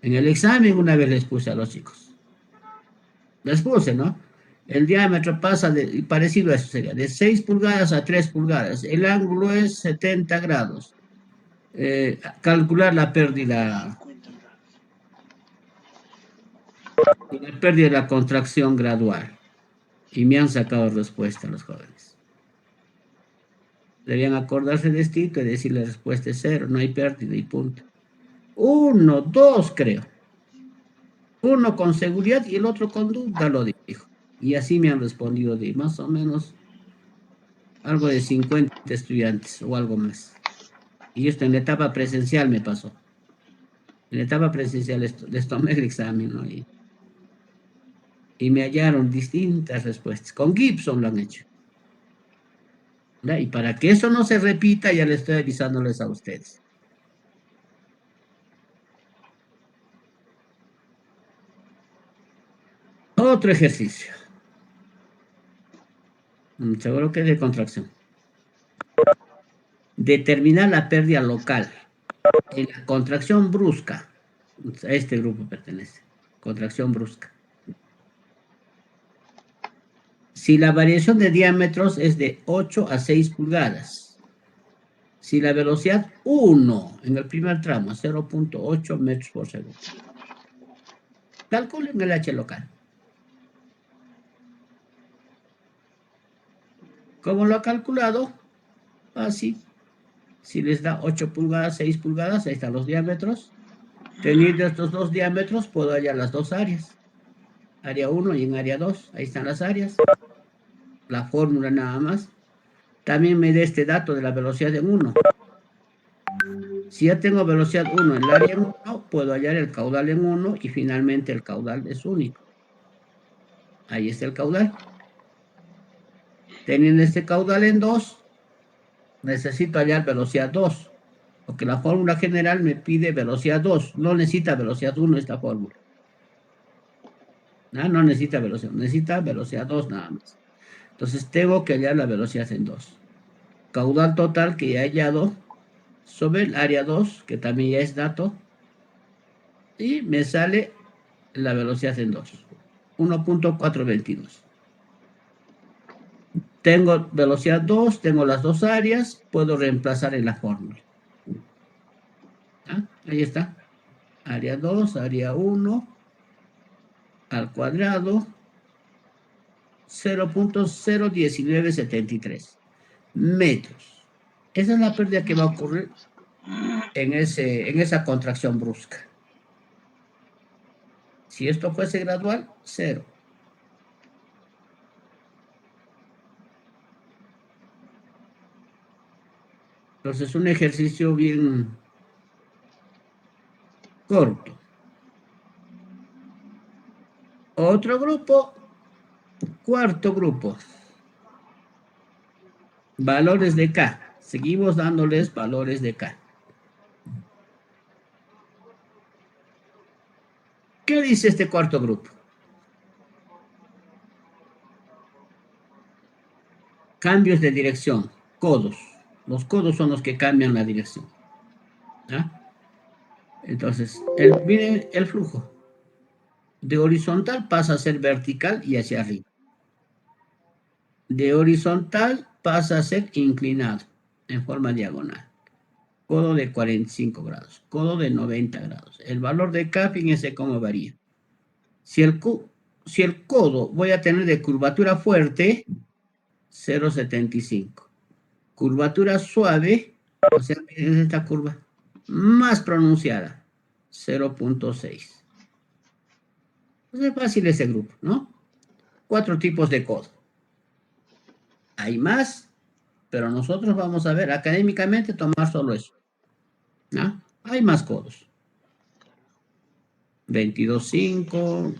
En el examen una vez les puse a los chicos. Les puse, ¿no? El diámetro pasa parecido a esto sería, de 6 pulgadas a 3 pulgadas. El ángulo es 70 grados. Calcular la pérdida. La pérdida de la contracción gradual. Y me han sacado respuesta los jóvenes. Deberían acordarse de esto y decir la respuesta es 0, no hay pérdida y punto. 1, 2 creo. Uno con seguridad y el otro con duda lo dijo. Y así me han respondido de más o menos algo de 50 estudiantes o algo más. Y esto en la etapa presencial me pasó. En la etapa presencial les tomé el examen, ¿no? Y me hallaron distintas respuestas. Con Gibson lo han hecho. ¿Ya? Y para que eso no se repita, ya les estoy avisándoles a ustedes. Otro ejercicio. Seguro que es de contracción. Determinar la pérdida local. En la contracción brusca. A este grupo pertenece. Contracción brusca. Si la variación de diámetros es de 8 a 6 pulgadas. Si la velocidad 1 en el primer tramo, 0.8 metros por segundo. Calculen el H local. ¿Cómo lo ha calculado? Así. Si les da 8 pulgadas, 6 pulgadas, ahí están los diámetros. Teniendo estos dos diámetros, puedo hallar las dos áreas. Área 1 y en área 2. Ahí están las áreas. La fórmula nada más. también me dé este dato de la velocidad en 1. Si ya tengo velocidad 1 en el área en 1, puedo hallar el caudal en 1 y finalmente el caudal es único. Ahí está el caudal. Teniendo este caudal en 2, necesito hallar velocidad 2, porque la fórmula general me pide velocidad 2, no necesita velocidad 1 esta fórmula. No necesita velocidad 2 nada más. Entonces tengo que hallar la velocidad en 2. Caudal total que ya he hallado sobre el área 2, que también ya es dato, y me sale la velocidad en 2, 1.422. Tengo velocidad 2, tengo las dos áreas, puedo reemplazar en la fórmula. Ahí está. Área 2, área 1, al cuadrado, 0.01973 metros. Esa es la pérdida que va a ocurrir en esa contracción brusca. Si esto fuese gradual, 0. Entonces, un ejercicio bien corto. Otro grupo, cuarto grupo. Valores de K. Seguimos dándoles valores de K. ¿Qué dice este cuarto grupo? Cambios de dirección, codos. Los codos son los que cambian la dirección. Entonces, miren el flujo. De horizontal pasa a ser vertical y hacia arriba. De horizontal pasa a ser inclinado en forma diagonal. Codo de 45 grados, codo de 90 grados. El valor de K, fíjense cómo varía. Si el codo voy a tener de curvatura fuerte, 0.75. Curvatura suave, o sea, miren esta curva, más pronunciada, 0.6. Es fácil ese grupo, ¿no? 4 tipos de codo. Hay más, pero nosotros vamos a ver académicamente tomar solo eso. ¿No? Hay más codos. 22.5,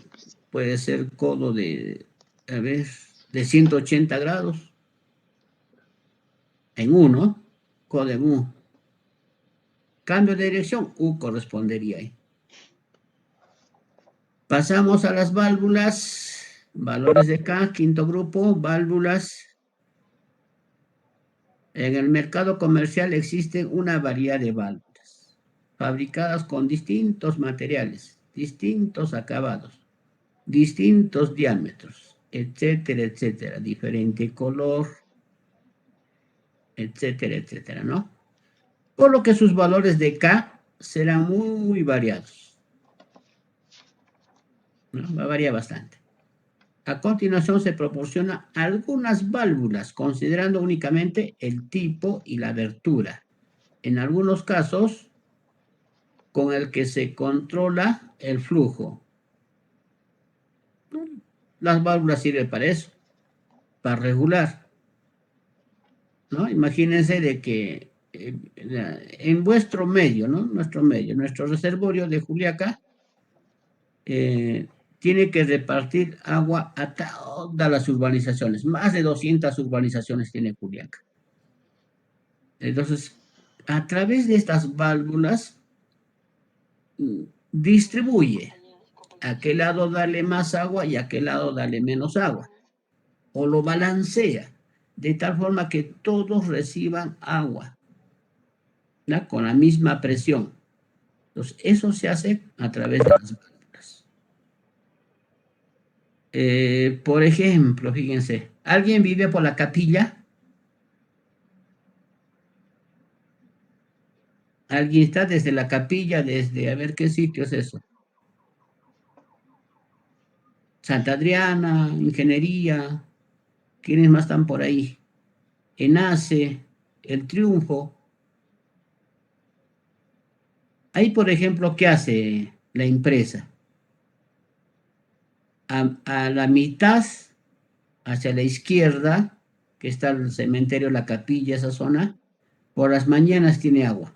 puede ser codo de 180 grados. En U, codo en U. Cambio de dirección, U correspondería ahí. Pasamos a las válvulas, valores de K, quinto grupo, válvulas. En el mercado comercial existe una variedad de válvulas, fabricadas con distintos materiales, distintos acabados, distintos diámetros, etcétera, etcétera, diferente color, etcétera, etcétera, ¿no? Por lo que sus valores de K serán muy variados, ¿no? Va a variar bastante. A continuación se proporciona algunas válvulas, considerando únicamente el tipo y la abertura. En algunos casos, con el que se controla el flujo. Las válvulas sirven para eso, para regular, ¿no? Imagínense de que en vuestro medio, ¿no? Nuestro reservorio de Juliaca, tiene que repartir agua a todas las urbanizaciones. Más de 200 urbanizaciones tiene Juliaca. Entonces, a través de estas válvulas, distribuye. A qué lado darle más agua y a qué lado darle menos agua. O lo balancea, de tal forma que todos reciban agua, ¿no? Con la misma presión. Entonces, eso se hace a través de las válvulas. Por ejemplo, fíjense, ¿alguien vive por la Capilla? ¿Alguien está desde la Capilla, a ver qué sitio es eso? Santa Adriana, Ingeniería, ¿quiénes más están por ahí? ENACE, El Triunfo. Ahí, por ejemplo, ¿qué hace la empresa? A la mitad, hacia la izquierda, que está el cementerio, la capilla, esa zona, por las mañanas tiene agua.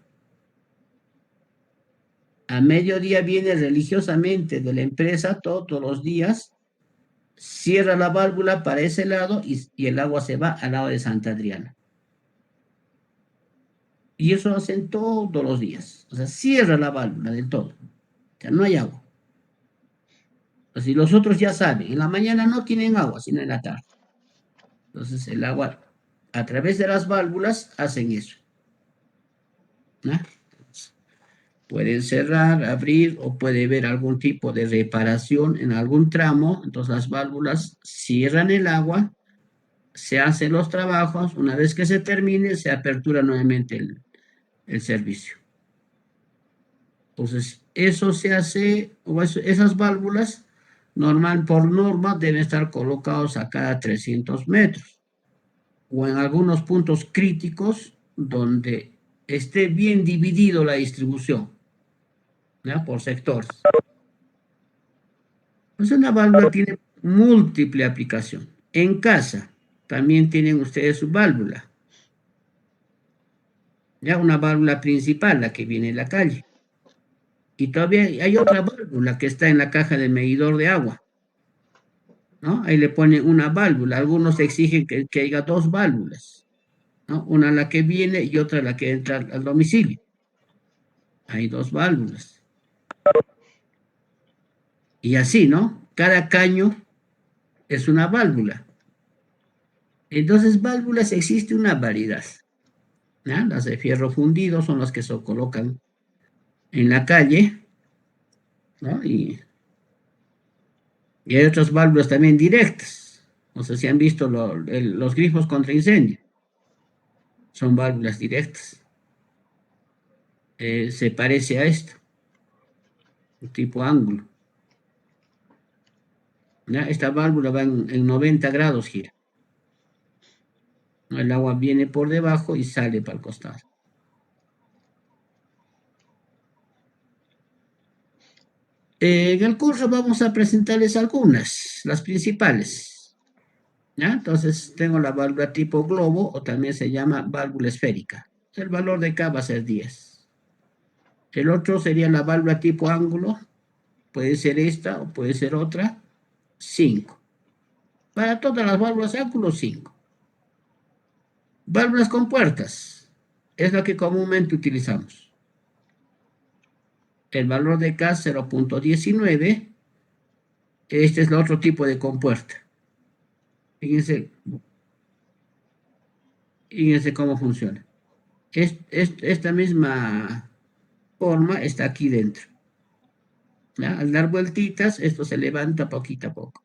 A mediodía viene religiosamente de la empresa todos los días, cierra la válvula para ese lado y el agua se va al lado de Santa Adriana. Y eso lo hacen todos los días. O sea, cierra la válvula del todo. O sea, no hay agua. Así los otros ya saben, en la mañana no tienen agua, sino en la tarde. Entonces el agua, a través de las válvulas, hacen eso. ¿No? Pueden cerrar, abrir o puede haber algún tipo de reparación en algún tramo. Entonces las válvulas cierran el agua, se hacen los trabajos. Una vez que se termine, se apertura nuevamente el servicio. Entonces, eso se hace, o esas válvulas, por norma, deben estar colocados a cada 300 metros, o en algunos puntos críticos donde esté bien dividido la distribución, ¿ya? Por sectores. Entonces, una válvula tiene múltiple aplicación. En casa, también tienen ustedes su válvula, ya una válvula principal, la que viene de la calle. Y todavía hay otra válvula que está en la caja de medidor de agua, ¿no? Ahí le ponen una válvula. Algunos exigen que haya dos válvulas, ¿no? Una la que viene y otra la que entra al domicilio. Hay dos válvulas. Y así, ¿no? Cada caño es una válvula. Entonces, válvulas existe una variedad, ¿no? Las de fierro fundido son las que se colocan en la calle, ¿no? Y hay otras válvulas también directas. No sé si han visto los grifos contra incendio. Son válvulas directas. Se parece a esto, tipo ángulo. ¿Ya? Esta válvula va en 90 grados, gira. El agua viene por debajo y sale para el costado. En el curso vamos a presentarles algunas, las principales. ¿Ya? Entonces tengo la válvula tipo globo, o también se llama válvula esférica. El valor de K va a ser 10. El otro sería la válvula tipo ángulo, puede ser esta o puede ser otra, 5. Para todas las válvulas ángulo, 5. Válvulas con puertas, es lo que comúnmente utilizamos. El valor de K 0.19, este es el otro tipo de compuerta. Fíjense cómo funciona. Esta misma forma está aquí dentro. ¿Ya? Al dar vueltitas, esto se levanta poquito a poco.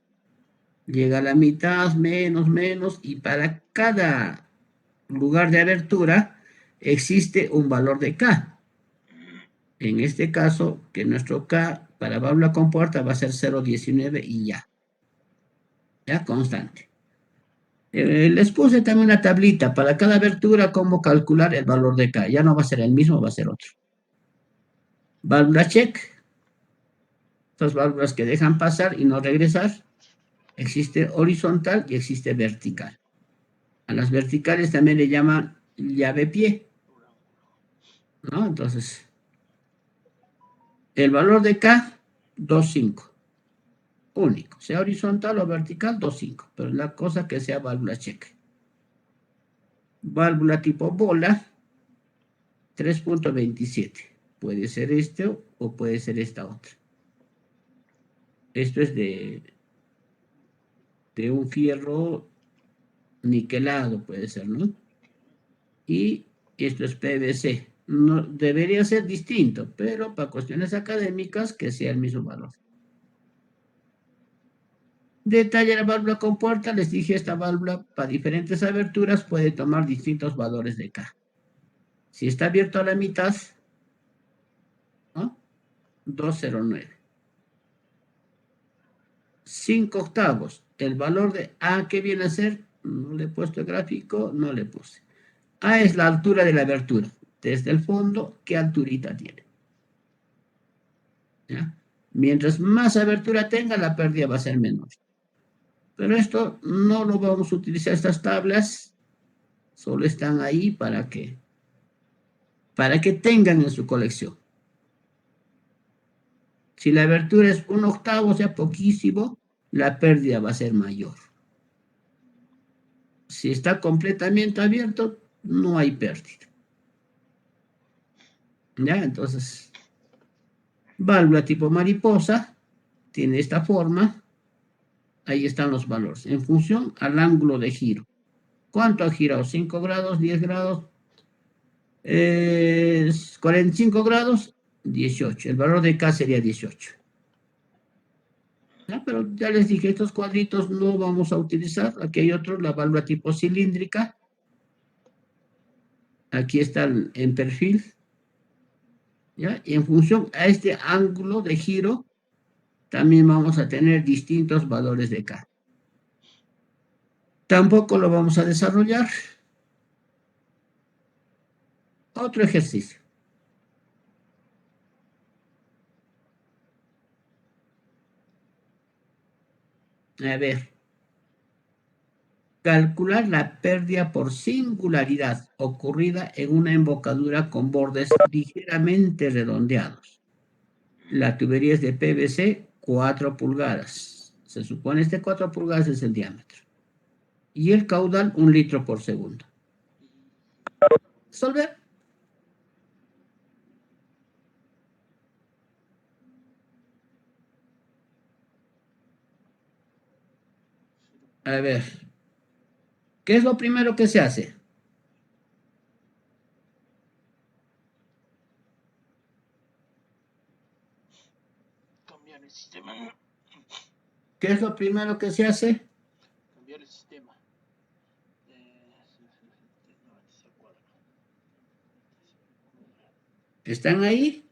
Llega a la mitad, menos, y para cada lugar de abertura existe un valor de K. En este caso, que nuestro K para válvula compuerta va a ser 0.19 y ya. Ya, constante. Les puse también una tablita para cada abertura, cómo calcular el valor de K. Ya no va a ser el mismo, va a ser otro. Válvula check. Estas válvulas que dejan pasar y no regresar. Existe horizontal y existe vertical. A las verticales también le llaman llave pie, ¿no? Entonces, el valor de K, 2.5. Único, sea horizontal o vertical, 2.5. Pero la cosa que sea válvula check. Válvula tipo bola, 3.27. Puede ser este o puede ser esta otra. Esto es de un fierro niquelado, puede ser, ¿no? Y esto es PVC. No, debería ser distinto, pero para cuestiones académicas que sea el mismo valor. Detalle la válvula compuerta, les dije, esta válvula para diferentes aberturas puede tomar distintos valores de K. Si está abierto a la mitad, ¿no? 2.09. 5 octavos. El valor de A, ¿qué viene a ser? No le he puesto el gráfico, no le puse. A es la altura de la abertura. Desde el fondo, ¿qué alturita tiene? ¿Ya? Mientras más abertura tenga, la pérdida va a ser menor. Pero esto no lo vamos a utilizar, estas tablas, Solo están ahí para que tengan en su colección. Si la abertura es 1/8, o sea, poquísimo, la pérdida va a ser mayor. Si está completamente abierto, no hay pérdida. ¿Ya? Entonces, válvula tipo mariposa tiene esta forma. Ahí están los valores, en función al ángulo de giro. ¿Cuánto ha girado? 5 grados, 10 grados, 45 grados, 18. El valor de K sería 18. ¿Ya? Pero ya les dije, estos cuadritos no vamos a utilizar. Aquí hay otro, la válvula tipo cilíndrica. Aquí está en perfil. ¿Ya? Y en función a este ángulo de giro, también vamos a tener distintos valores de K. Tampoco lo vamos a desarrollar. Otro ejercicio. A ver. Calcular la pérdida por singularidad ocurrida en una embocadura con bordes ligeramente redondeados. La tubería es de PVC 4 pulgadas. Se supone este 4 pulgadas es el diámetro. Y el caudal 1 litro por segundo. Resolver. A ver. ¿Qué es lo primero que se hace? Cambiar el sistema. ¿Qué es lo primero que se hace? Cambiar el sistema. No, se cuadra. ¿Están ahí?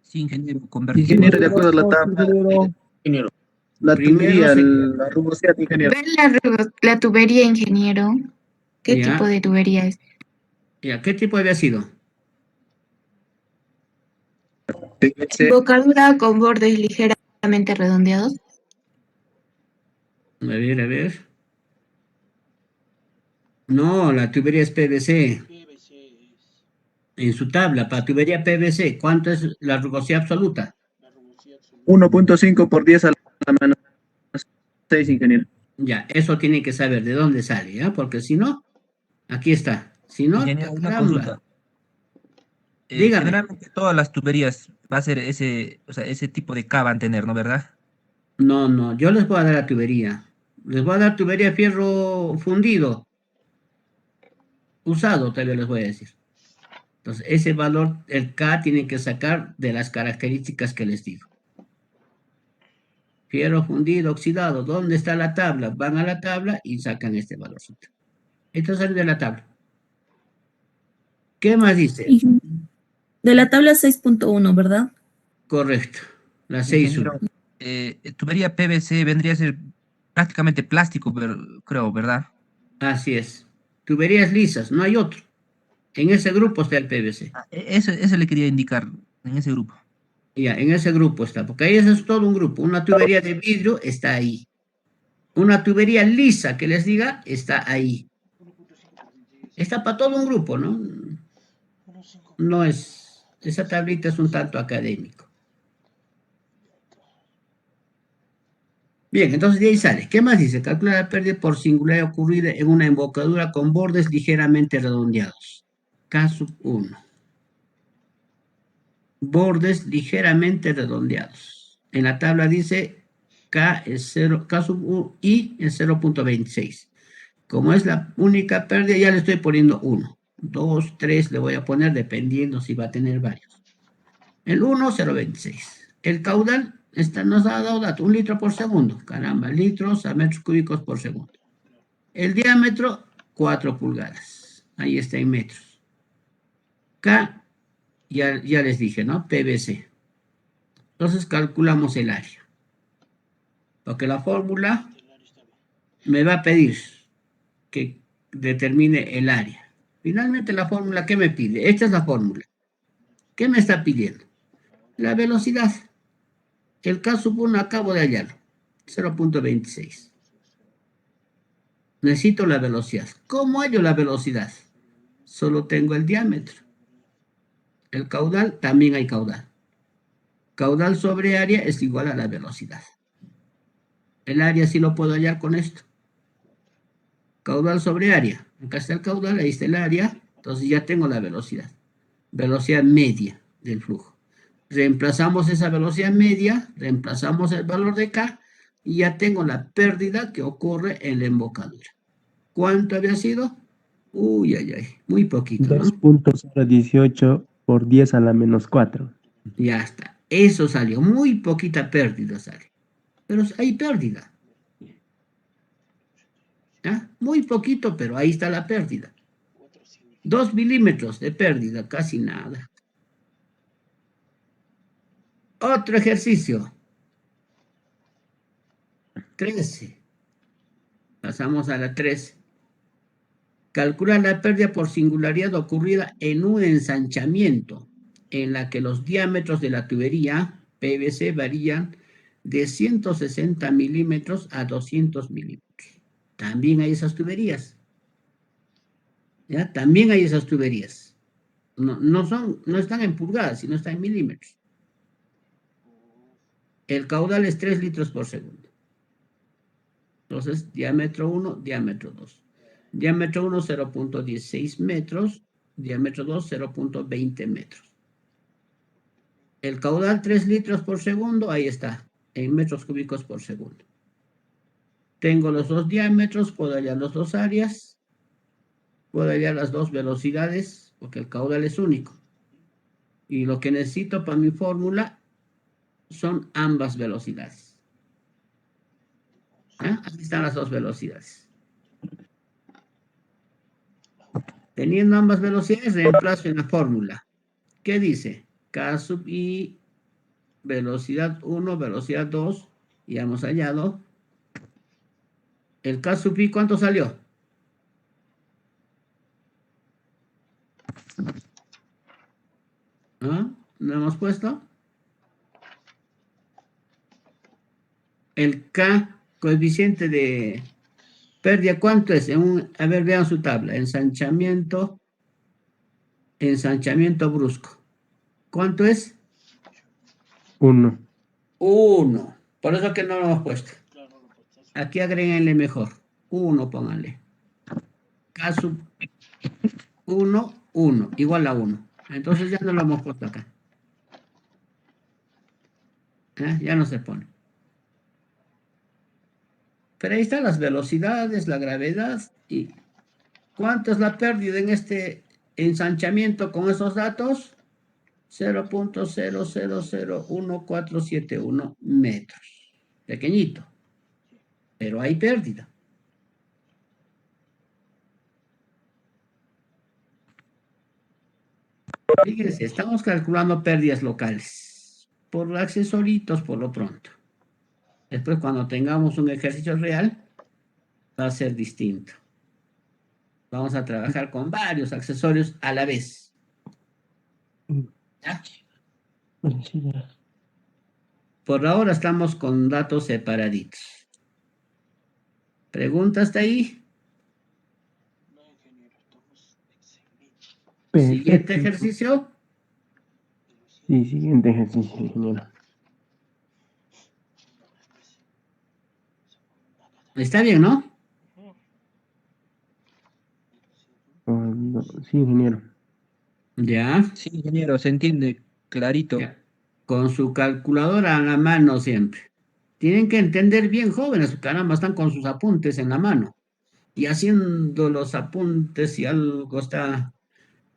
Sí, ingeniero, Ingeniero, convertimos. de acuerdo a la tabla, ingeniero. La Primero tubería, se... la rugosidad, ingeniero. Ver la tubería, ingeniero. ¿Qué tipo Ya, de tubería es? ya, ¿qué tipo había sido? PVC, Embocadura con bordes ligeramente redondeados. A ver. No, la tubería es PVC. PVC es En su tabla, para tubería PVC, ¿cuánto es la rugosidad absoluta? la rugosidad absoluta. 1.5 por 10 a la menos 6, ingeniero. Ya, eso tiene que saber de dónde sale, ¿ya? Porque si no, aquí está. Si no, Ingeniero, una caramba. consulta. Dígame. Generalmente todas las tuberías va a ser ese, o sea, ese tipo de K van a tener, ¿no? ¿Verdad? No, yo les voy a dar la tubería. Les voy a dar tubería fierro fundido, usado, todavía les voy a decir. Entonces, ese valor, el K, tiene que sacar de las características que les digo. Fierro fundido, oxidado. ¿Dónde está la tabla? Van a la tabla y sacan este valorcito. Esto sale de la tabla. ¿Qué más dice? De la tabla 6.1, ¿verdad? Correcto. La 6.1. Ingeniero, tubería PVC vendría a ser prácticamente plástico, creo, ¿verdad? Así es. Tuberías lisas, no hay otro. En ese grupo está el PVC. Eso le quería indicar en ese grupo. Ya, en ese grupo está, porque ahí eso es todo un grupo. Una tubería de vidrio está ahí. Una tubería lisa, que les diga, está ahí. Está para todo un grupo, ¿no? No es, esa tablita es un tanto académico. Bien, entonces de ahí sale. ¿Qué más dice? Calcula la pérdida por singularidad ocurrida en una embocadura con bordes ligeramente redondeados. Caso 1. Bordes ligeramente redondeados. En la tabla dice K es 0, K sub U, I es 0.26. Como es la única pérdida, ya le estoy poniendo 1. 2, 3 le voy a poner dependiendo si va a tener varios. El 1, 0.26. El caudal nos ha dado dato, 1 litro por segundo. Caramba, litros a metros cúbicos por segundo. El diámetro, 4 pulgadas. Ahí está en metros. K, ya les dije, ¿no? PVC. Entonces calculamos el área. Porque la fórmula me va a pedir que determine el área. Finalmente la fórmula, ¿qué me pide? Esta es la fórmula. ¿Qué me está pidiendo? La velocidad. El K sub 1 acabo de hallarlo. 0.26. Necesito la velocidad. ¿Cómo hallo la velocidad? Solo tengo el diámetro. El caudal, también hay caudal. Caudal sobre área es igual a la velocidad. El área sí lo puedo hallar con esto. Caudal sobre área. Acá está el caudal, ahí está el área. Entonces ya tengo la velocidad. Velocidad media del flujo. Reemplazamos esa velocidad media, reemplazamos el valor de K y ya tengo la pérdida que ocurre en la embocadura. ¿Cuánto había sido? Uy, ay, ay, muy poquito, ¿no? 2.018 por 10 a la menos 4. Ya está. Eso salió, muy poquita pérdida sale. Pero hay pérdida. ¿Ah? Muy poquito, pero ahí está la pérdida. 2 milímetros de pérdida, casi nada. Otro ejercicio. 13. Pasamos a la 13. Calcular la pérdida por singularidad ocurrida en un ensanchamiento en la que los diámetros de la tubería PVC varían de 160 milímetros a 200 milímetros. También hay esas tuberías. ¿Ya? También hay esas tuberías. No están en pulgadas, sino están en milímetros. El caudal es 3 litros por segundo. Entonces, diámetro 1, diámetro 2. Diámetro 1, 0.16 metros. Diámetro 2, 0.20 metros. El caudal 3 litros por segundo, ahí está, en metros cúbicos por segundo. Tengo los dos diámetros, puedo hallar las dos áreas, puedo hallar las dos velocidades, porque el caudal es único. Y lo que necesito para mi fórmula son ambas velocidades. ¿Ah? Aquí están las dos velocidades. Teniendo ambas velocidades, reemplazo en la fórmula. ¿Qué dice? K sub I, velocidad 1, velocidad 2, ya hemos hallado. El K sub I, ¿cuánto salió? ¿Ah? ¿No hemos puesto? El K, coeficiente de pérdida, ¿cuánto es? A ver, vean su tabla. Ensanchamiento brusco. ¿Cuánto es? 1. 1. Por eso que no lo hemos puesto. Aquí agréguenle mejor. 1, pónganle. K sub 1, 1, igual a 1. Entonces ya no lo hemos puesto acá. Ya no se pone. Pero ahí están las velocidades, la gravedad y ¿cuánto es la pérdida en este ensanchamiento con esos datos? 0.00011471 metros. Pequeñito, pero hay pérdida. Fíjense, estamos calculando pérdidas locales por accesoritos por lo pronto. Después, cuando tengamos un ejercicio real, va a ser distinto. Vamos a trabajar con varios accesorios a la vez. ¿Ya? Por ahora estamos con datos separaditos. ¿Preguntas hasta ahí? Siguiente ejercicio. Sí, siguiente ejercicio, ingeniero. Está bien, ¿no? Sí, ingeniero. Ya. Sí, ingeniero, se entiende clarito. Ya. Con su calculadora a la mano siempre. Tienen que entender bien, jóvenes, caramba, están con sus apuntes en la mano. Y haciendo los apuntes si algo está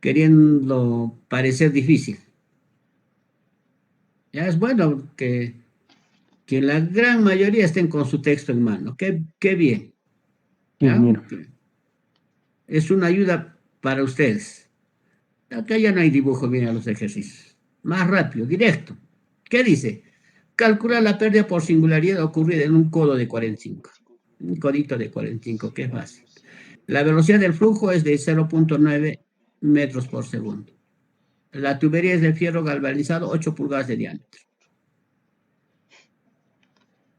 queriendo parecer difícil. Ya es bueno que la gran mayoría estén con su texto en mano. Qué bien. Sí, ¿Ya? ingeniero. Es una ayuda para ustedes. Acá ya no hay dibujo, miren los ejercicios. Más rápido, directo. ¿Qué dice? Calcula la pérdida por singularidad ocurrida en un codo de 45. Un codito de 45, que es fácil. La velocidad del flujo es de 0.9 metros por segundo. La tubería es de fierro galvanizado, 8 pulgadas de diámetro.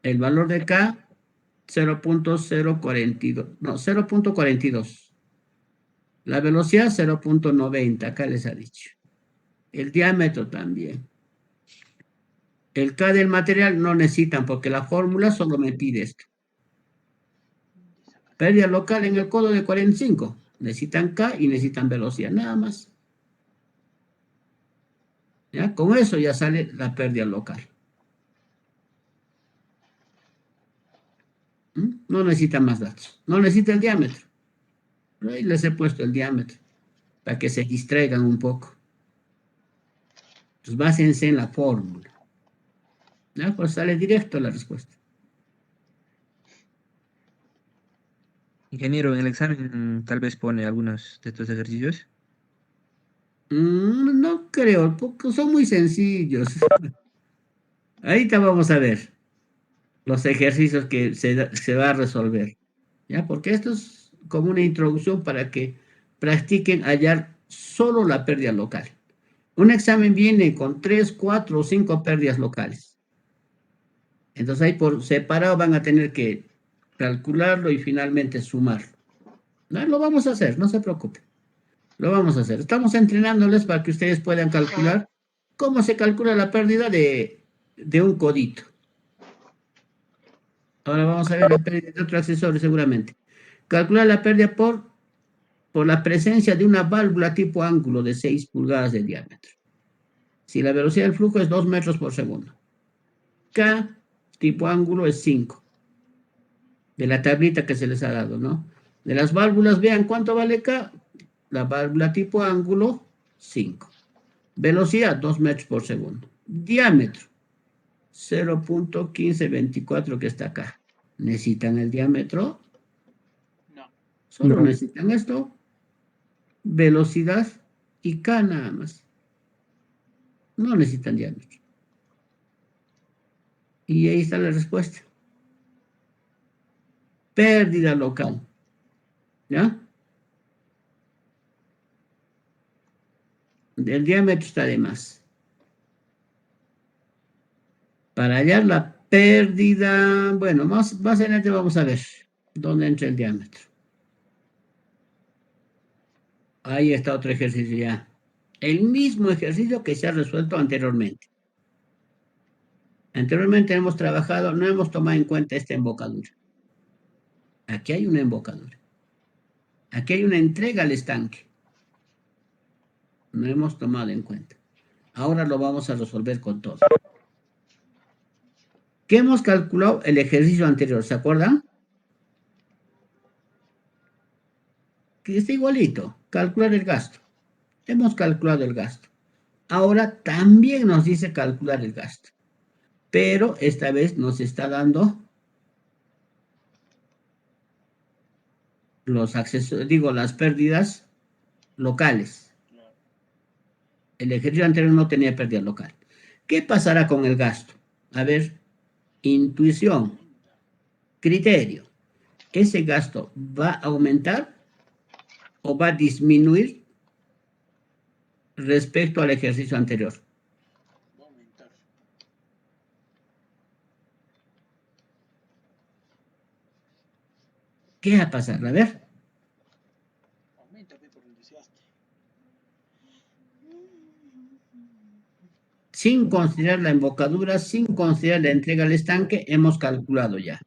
El valor de K 0.042, no, 0.42. La velocidad 0.90, acá les ha dicho. El diámetro también. El K del material no necesitan porque la fórmula solo me pide esto. Pérdida local en el codo de 45. Necesitan K y necesitan velocidad, nada más. ¿Ya? Con eso ya sale la pérdida local. No necesitan más datos. No necesita el diámetro. Pero ahí les he puesto el diámetro para que se distraigan un poco. Pues básense en la fórmula. ¿Ya? Pues sale directo la respuesta. Ingeniero, en el examen tal vez pone algunos de estos ejercicios. No creo, porque son muy sencillos. Ahorita vamos a ver los ejercicios que se va a resolver. ¿Ya? Porque esto es como una introducción para que practiquen hallar solo la pérdida local. Un examen viene con 3, 4 o 5 pérdidas locales. Entonces ahí por separado van a tener que calcularlo y finalmente sumarlo. ¿No? Lo vamos a hacer, no se preocupen. Lo vamos a hacer. Estamos entrenándoles para que ustedes puedan calcular cómo se calcula la pérdida de un codito. Ahora vamos a ver la pérdida de otro accesorio seguramente. Calcular la pérdida por la presencia de una válvula tipo ángulo de 6 pulgadas de diámetro. Si la velocidad del flujo es 2 metros por segundo. K tipo ángulo es 5. De la tablita que se les ha dado, ¿no? De las válvulas, vean cuánto vale K. La válvula tipo ángulo, 5. Velocidad, 2 metros por segundo. Diámetro, 0.1524 que está acá. ¿Necesitan el diámetro? No. Solo No. necesitan esto. Velocidad y K nada más. No necesitan diámetro. Y ahí está la respuesta. Pérdida local. ¿Ya? El diámetro está de más. Para hallar la pérdida, bueno, más adelante vamos a ver dónde entra el diámetro. Ahí está otro ejercicio ya. El mismo ejercicio que se ha resuelto anteriormente. Anteriormente hemos trabajado, no hemos tomado en cuenta esta embocadura. Aquí hay una embocadura. Aquí hay una entrega al estanque. No hemos tomado en cuenta. Ahora lo vamos a resolver con todo. ¿Qué hemos calculado el ejercicio anterior? ¿Se acuerdan? Que está igualito. Calcular el gasto. Hemos calculado el gasto. Ahora también nos dice calcular el gasto. Pero esta vez nos está dando los accesos, digo, las pérdidas locales. El ejercicio anterior no tenía pérdida local. ¿Qué pasará con el gasto? A ver, intuición, criterio. ¿Ese gasto va a aumentar o va a disminuir respecto al ejercicio anterior? Va a aumentar. ¿Qué va a pasar? A ver. Aumenta, por el desgaste. Sin considerar la embocadura, sin considerar la entrega al estanque, hemos calculado ya.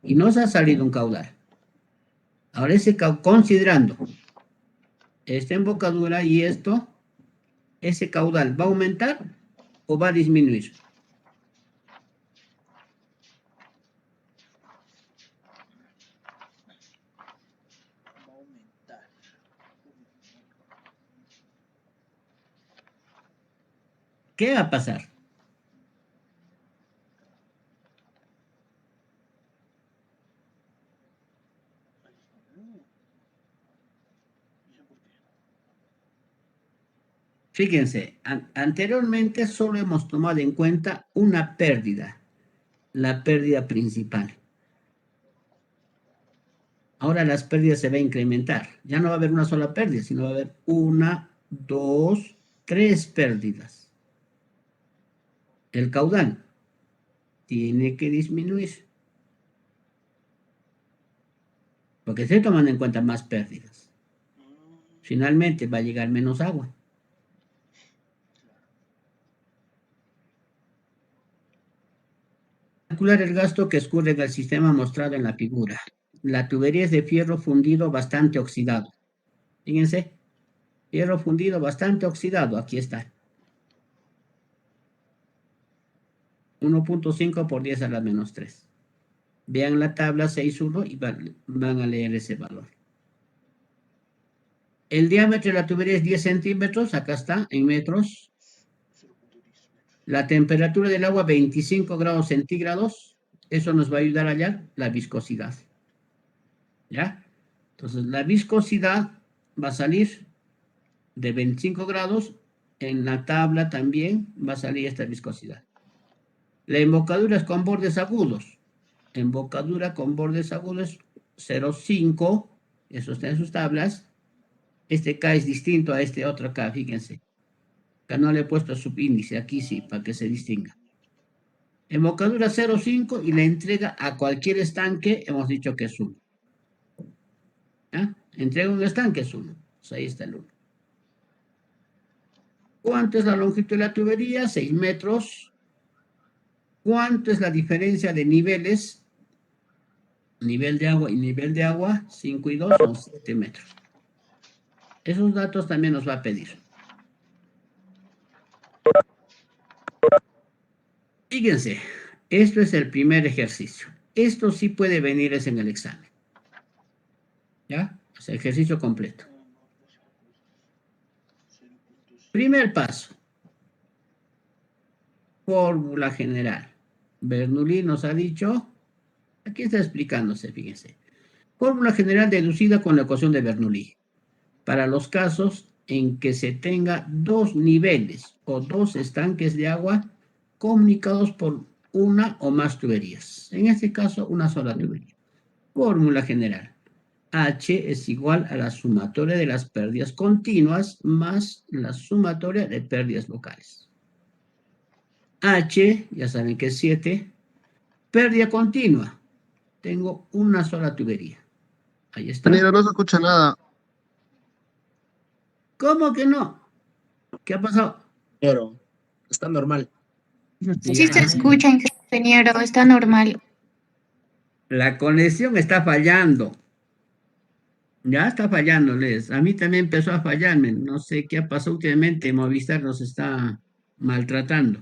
Y nos ha salido un caudal. Ahora considerando esta embocadura y esto, ese caudal, ¿va a aumentar o va a disminuir? Va a aumentar. ¿Qué va a pasar? Fíjense, anteriormente solo hemos tomado en cuenta una pérdida, la pérdida principal. Ahora las pérdidas se van a incrementar. Ya no va a haber una sola pérdida, sino va a haber 1, 2, 3 pérdidas. El caudal tiene que disminuir. porque se toman en cuenta más pérdidas. Finalmente va a llegar menos agua. Calcular el gasto que escurre en el sistema mostrado en la figura. La tubería es de fierro fundido bastante oxidado. Fíjense, fierro fundido bastante oxidado, aquí está. 1.5 por 10 a la menos 3. Vean la tabla 6.1 y van a leer ese valor. El diámetro de la tubería es 10 centímetros, acá está, en metros. La temperatura del agua, 25 grados centígrados. Eso nos va a ayudar a hallar la viscosidad. ¿Ya? Entonces, la viscosidad va a salir de 25 grados. En la tabla también va a salir esta viscosidad. La embocadura es con bordes agudos. Embocadura con bordes agudos 0,5. Eso está en sus tablas. Este K es distinto a este otro K, fíjense. Acá no le he puesto subíndice, aquí sí, para que se distinga. Embocadura 0,5 y la entrega a cualquier estanque, hemos dicho que es 1. ¿Ya? Entrega un estanque es 1. Pues ahí está el 1. ¿Cuánto es la longitud de la tubería? 6 metros. ¿Cuánto es la diferencia de niveles? Nivel de agua y nivel de agua, 5 y 2 son 7 metros. Esos datos también nos va a pedir. Fíjense, esto es el primer ejercicio. Esto sí puede venir en el examen. ¿Ya? Es el ejercicio completo. Primer paso. Fórmula general. Bernoulli nos ha dicho, aquí está explicándose, fíjense. Fórmula general deducida con la ecuación de Bernoulli. Para los casos en que se tenga dos niveles o dos estanques de agua comunicados por una o más tuberías. En este caso, una sola tubería. Fórmula general. H es igual a la sumatoria de las pérdidas continuas más la sumatoria de pérdidas locales. H, ya saben que es 7. Pérdida continua. Tengo una sola tubería. Ahí está. Ingeniero, no se escucha nada. ¿Cómo que no? ¿Qué ha pasado? Pero está normal. Sí se escucha, ingeniero, está normal. La conexión está fallando. Ya está fallándoles. A mí también empezó a fallarme. No sé qué ha pasado últimamente. Movistar nos está maltratando.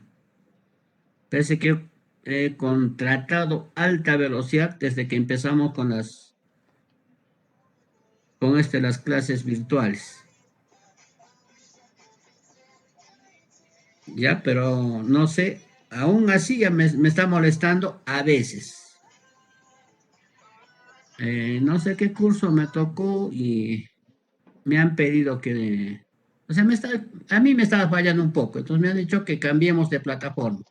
Parece que he contratado alta velocidad desde que empezamos con las clases virtuales. Ya, pero no sé. Aún así ya me está molestando a veces. No sé qué curso me tocó y me han pedido que... O sea, a mí me estaba fallando un poco, entonces me han dicho que cambiemos de plataforma.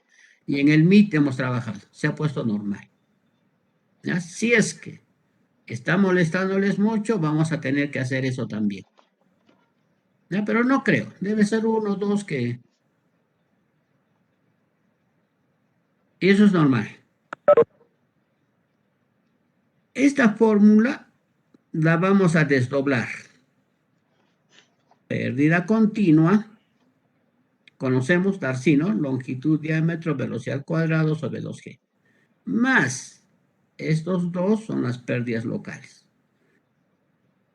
Y en el Meet hemos trabajado, se ha puesto normal. ¿Ya? Si es que está molestándoles mucho, vamos a tener que hacer eso también. ¿Ya? Pero no creo, debe ser 1 o 2 que... Y eso es normal. Esta fórmula la vamos a desdoblar. Pérdida continua, conocemos Darcy, ¿no? Longitud, diámetro, velocidad al cuadrado sobre 2G. Más, estos dos son las pérdidas locales.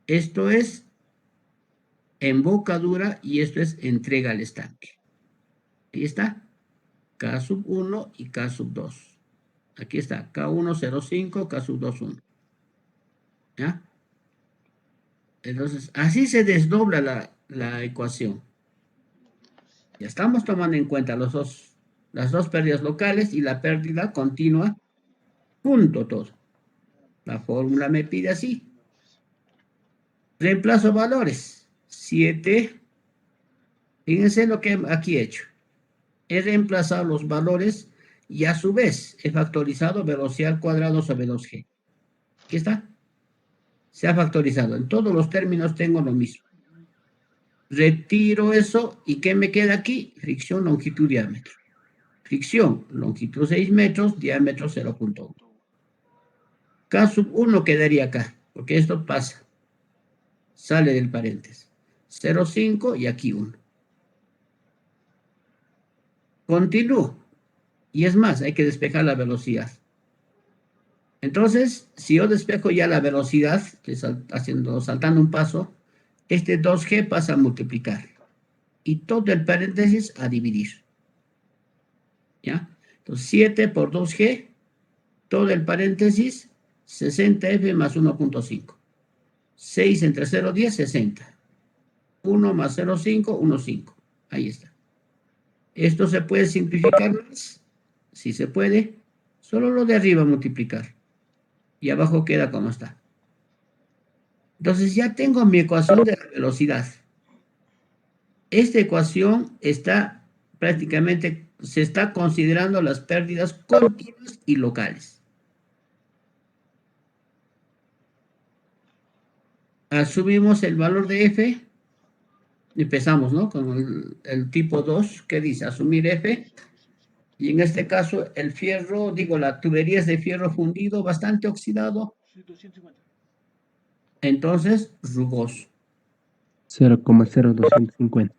Esto es embocadura y esto es entrega al estanque. Ahí está, K sub 1 y K sub 2. Aquí está, K1 0,5, K sub 2 1. ¿Ya? Entonces, así se desdobla la ecuación. Ya estamos tomando en cuenta las dos pérdidas locales y la pérdida continua, junto todo. La fórmula me pide así. Reemplazo valores. 7. Fíjense lo que aquí he hecho. He reemplazado los valores y a su vez he factorizado velocidad al cuadrado sobre 2G. Aquí está. Se ha factorizado. En todos los términos tengo lo mismo. Retiro eso y ¿qué me queda aquí? Fricción, longitud, diámetro. Fricción, longitud 6 metros, diámetro 0.1. K sub 1 quedaría acá, porque esto pasa, sale del paréntesis. 0,5 y aquí 1. Continúo. Y es más, hay que despejar la velocidad. Entonces, si yo despejo ya la velocidad, saltando un paso, este 2G pasa a multiplicar. Y todo el paréntesis a dividir. ¿Ya? Entonces, 7 por 2G, todo el paréntesis, 60F más 1.5. 6 entre 0, 10, 60. 1 más 0,5, 1,5. Ahí está. Esto se puede simplificar más. Si se puede, solo lo de arriba multiplicar. Y abajo queda como está. Entonces ya tengo mi ecuación de la velocidad. Esta ecuación está prácticamente, se está considerando las pérdidas continuas y locales. Asumimos el valor de F. Empezamos, ¿no? Con el tipo 2, que dice asumir F. Y en este caso, el fierro, la tubería es de fierro fundido, bastante oxidado. 250. Entonces, rugoso. 0,0250.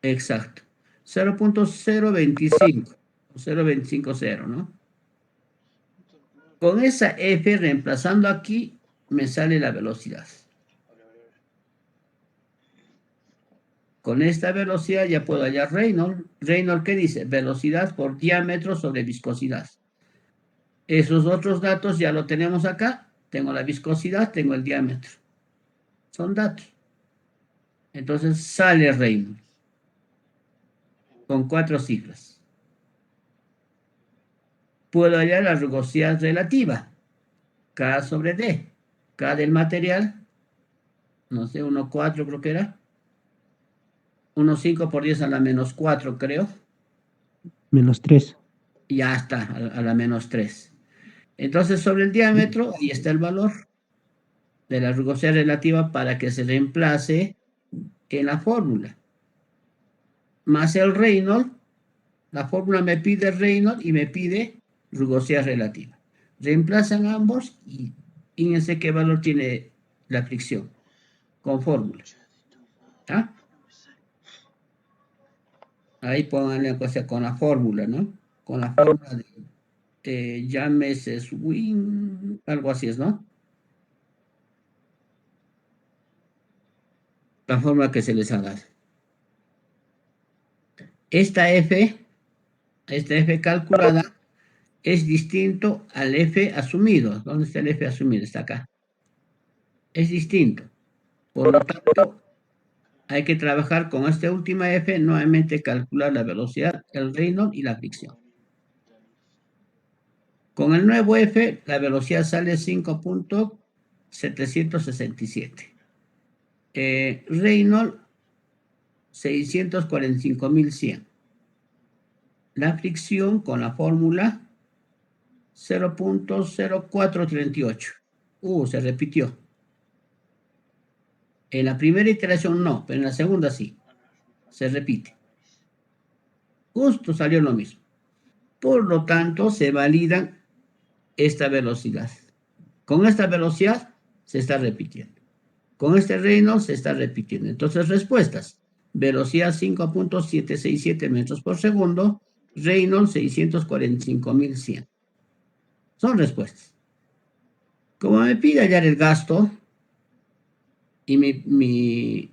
Exacto. 0.025. 0.250, ¿no? Con esa F reemplazando aquí, me sale la velocidad. Con esta velocidad ya puedo hallar Reynolds. Reynolds, ¿qué dice? Velocidad por diámetro sobre viscosidad. Esos otros datos ya lo tenemos acá. Tengo la viscosidad, tengo el diámetro. Son datos. Entonces sale Reynolds. Con 4 cifras. Puedo hallar la rugosidad relativa. K sobre D. K del material. No sé, 1,4 creo que era. 1,5 por 10 a la menos 4, creo. Menos 3. Y ya está, a la menos 3. Entonces, sobre el diámetro, ahí está el valor de la rugosidad relativa para que se reemplace en la fórmula. Más el Reynolds, la fórmula me pide Reynolds y me pide rugosidad relativa. Reemplazan ambos y fíjense qué valor tiene la fricción con fórmula. ¿Ah? Ahí pónganle cosa con la fórmula, ¿no? Con la fórmula de llámese swing, algo así es, ¿no? La fórmula que se les ha dado. Esta F calculada es distinto al F asumido. ¿Dónde está el F asumido? Está acá. Es distinto. Por lo tanto, hay que trabajar con esta última F, nuevamente calcular la velocidad, el Reynolds y la fricción. Con el nuevo F, la velocidad sale 5.767. Reynolds, 645.100. La fricción con la fórmula 0.0438. Se repitió. En la primera iteración no, pero en la segunda sí. Se repite. Justo salió lo mismo. Por lo tanto, se valida esta velocidad. Con esta velocidad se está repitiendo. Con este Reynolds se está repitiendo. Entonces, respuestas. Velocidad 5.767 metros por segundo. Reynolds 645.100. Son respuestas. Como me pide hallar el gasto, y mi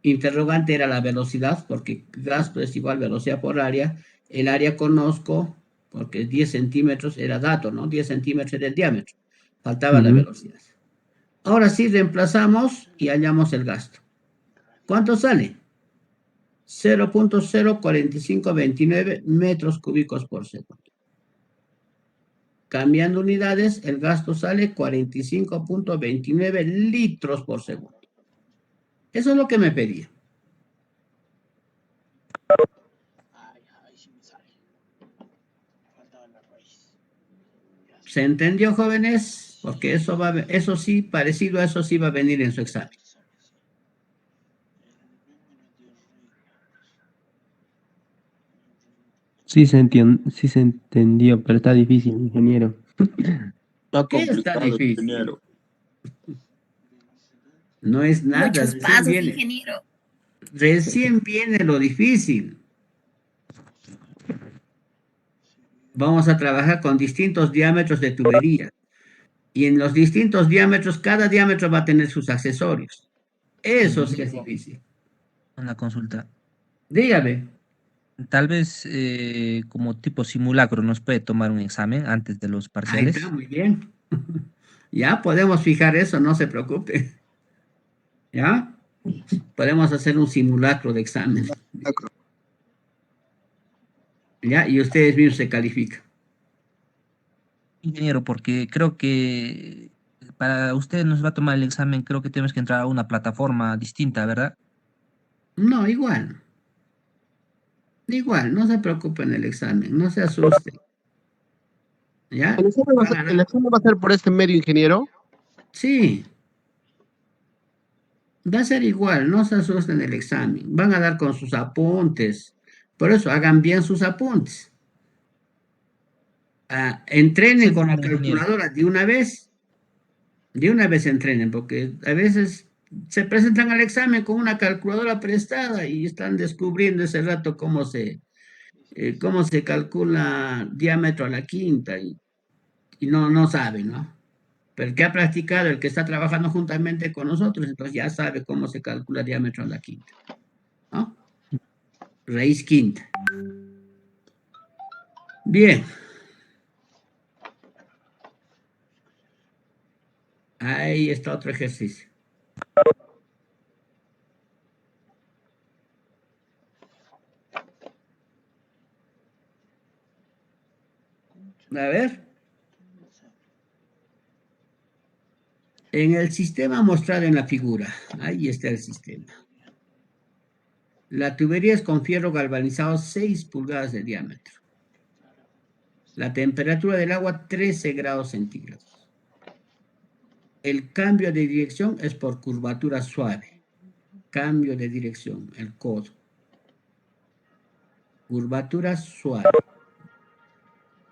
interrogante era la velocidad, porque gasto es igual velocidad por área. El área conozco, porque 10 centímetros era dato, ¿no? 10 centímetros era el diámetro. Faltaba la velocidad. Ahora sí reemplazamos y hallamos el gasto. ¿Cuánto sale? 0.04529 metros cúbicos por segundo. Cambiando unidades, el gasto sale 45.29 litros por segundo. Eso es lo que me pedía. Ay, sí me sale. Me faltaba la raíz. ¿Se entendió, jóvenes? Porque eso sí, parecido a eso sí va a venir en su examen. Sí se entendió, pero está difícil, ingeniero. Está ¿Qué está complicado, difícil? ingeniero. No es nada, Muchos recién pasos, viene, ingeniero. recién viene lo difícil. Vamos a trabajar con distintos diámetros de tubería. Y en los distintos diámetros, cada diámetro va a tener sus accesorios. Eso sí es difícil. Una consulta. Dígame. Tal vez como tipo simulacro nos puede tomar un examen antes de los Ahí está, parciales. muy bien. Ya podemos fijar eso, no se preocupe. ¿Ya? Podemos hacer un simulacro de examen. ¿Ya? Y ustedes mismos se califican. Ingeniero, porque creo que para usted nos va a tomar el examen, creo que tenemos que entrar a una plataforma distinta, ¿verdad? No, igual. Igual, no se preocupen el examen, no se asusten. ¿Ya? Van a El dar- examen va a ser por este medio, ingeniero. Sí, va a ser igual, no se asusten el examen. Van a dar con sus apuntes. Por eso, hagan bien sus apuntes. Entrenen con la Entiendo, ingeniero. calculadora de una vez entrenen, porque a veces se presentan al examen con una calculadora prestada y están descubriendo ese rato cómo se calcula diámetro a la quinta y no saben, ¿no? Pero el que ha practicado, el que está trabajando juntamente con nosotros, entonces ya sabe cómo se calcula diámetro a la quinta, ¿no? Raíz quinta. Bien, ahí está otro ejercicio. A ver, en el sistema mostrado en la figura, ahí está el sistema. La tubería es con fierro galvanizado 6 pulgadas de diámetro. La temperatura del agua 13 grados centígrados. El cambio de dirección es por curvatura suave. Cambio de dirección, el codo. Curvatura suave.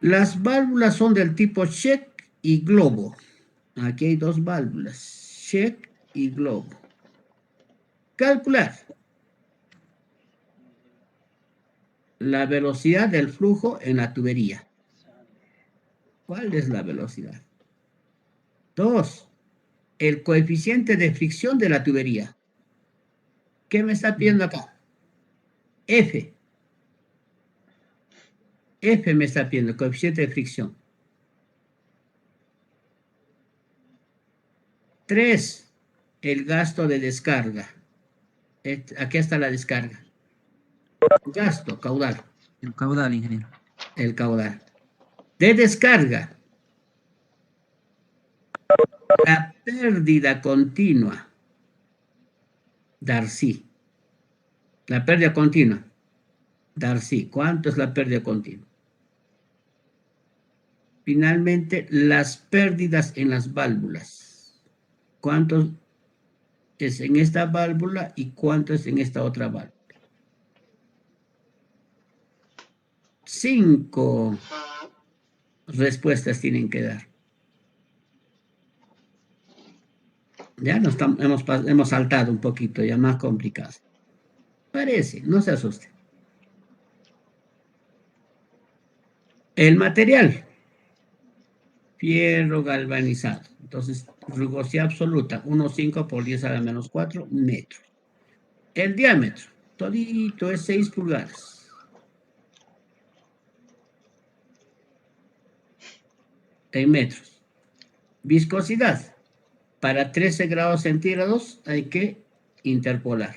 Las válvulas son del tipo check y globo. Aquí hay dos válvulas, check y globo. Calcular la velocidad del flujo en la tubería. ¿Cuál es la velocidad? 2. El coeficiente de fricción de la tubería. ¿Qué me está pidiendo acá? F. F me está pidiendo, coeficiente de fricción. 3. El gasto de descarga. Aquí está la descarga. Gasto, caudal. El caudal, ingeniero. El caudal. De descarga. La pérdida continua. Darcy. La pérdida continua. Darcy. ¿Cuánto es la pérdida continua? Finalmente, las pérdidas en las válvulas. ¿Cuánto es en esta válvula y cuánto es en esta otra válvula? 5 respuestas tienen que dar. Ya hemos saltado un poquito, ya más complicado. Parece, no se asuste. El material, fierro galvanizado. Entonces, rugosidad absoluta, 1,5 por 10 a la menos 4 metros. El diámetro, todito es 6 pulgadas. En metros. Viscosidad, para 13 grados centígrados hay que interpolar.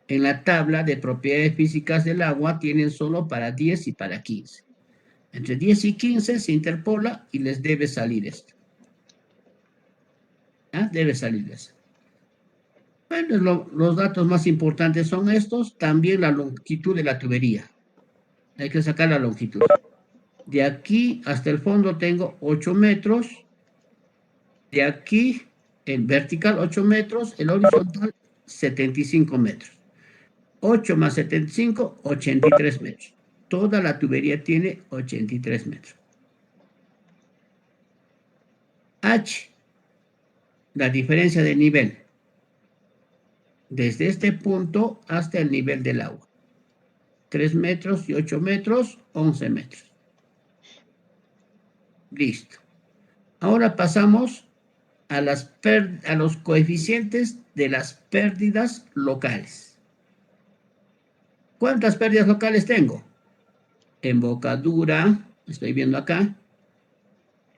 En la tabla de propiedades físicas del agua tienen solo para 10 y para 15. Entre 10 y 15 se interpola y les debe salir esto. ¿Ah? Debe salir eso. Bueno, los datos más importantes son estos. También la longitud de la tubería. Hay que sacar la longitud. De aquí hasta el fondo tengo 8 metros. De aquí, en vertical 8 metros, el horizontal 75 metros. 8 más 75, 83 metros. Toda la tubería tiene 83 metros. H, la diferencia de nivel. Desde este punto hasta el nivel del agua. 3 metros y 8 metros, 11 metros. Listo. Ahora pasamos a los coeficientes de las pérdidas locales. ¿Cuántas pérdidas locales tengo? Embocadura, estoy viendo acá.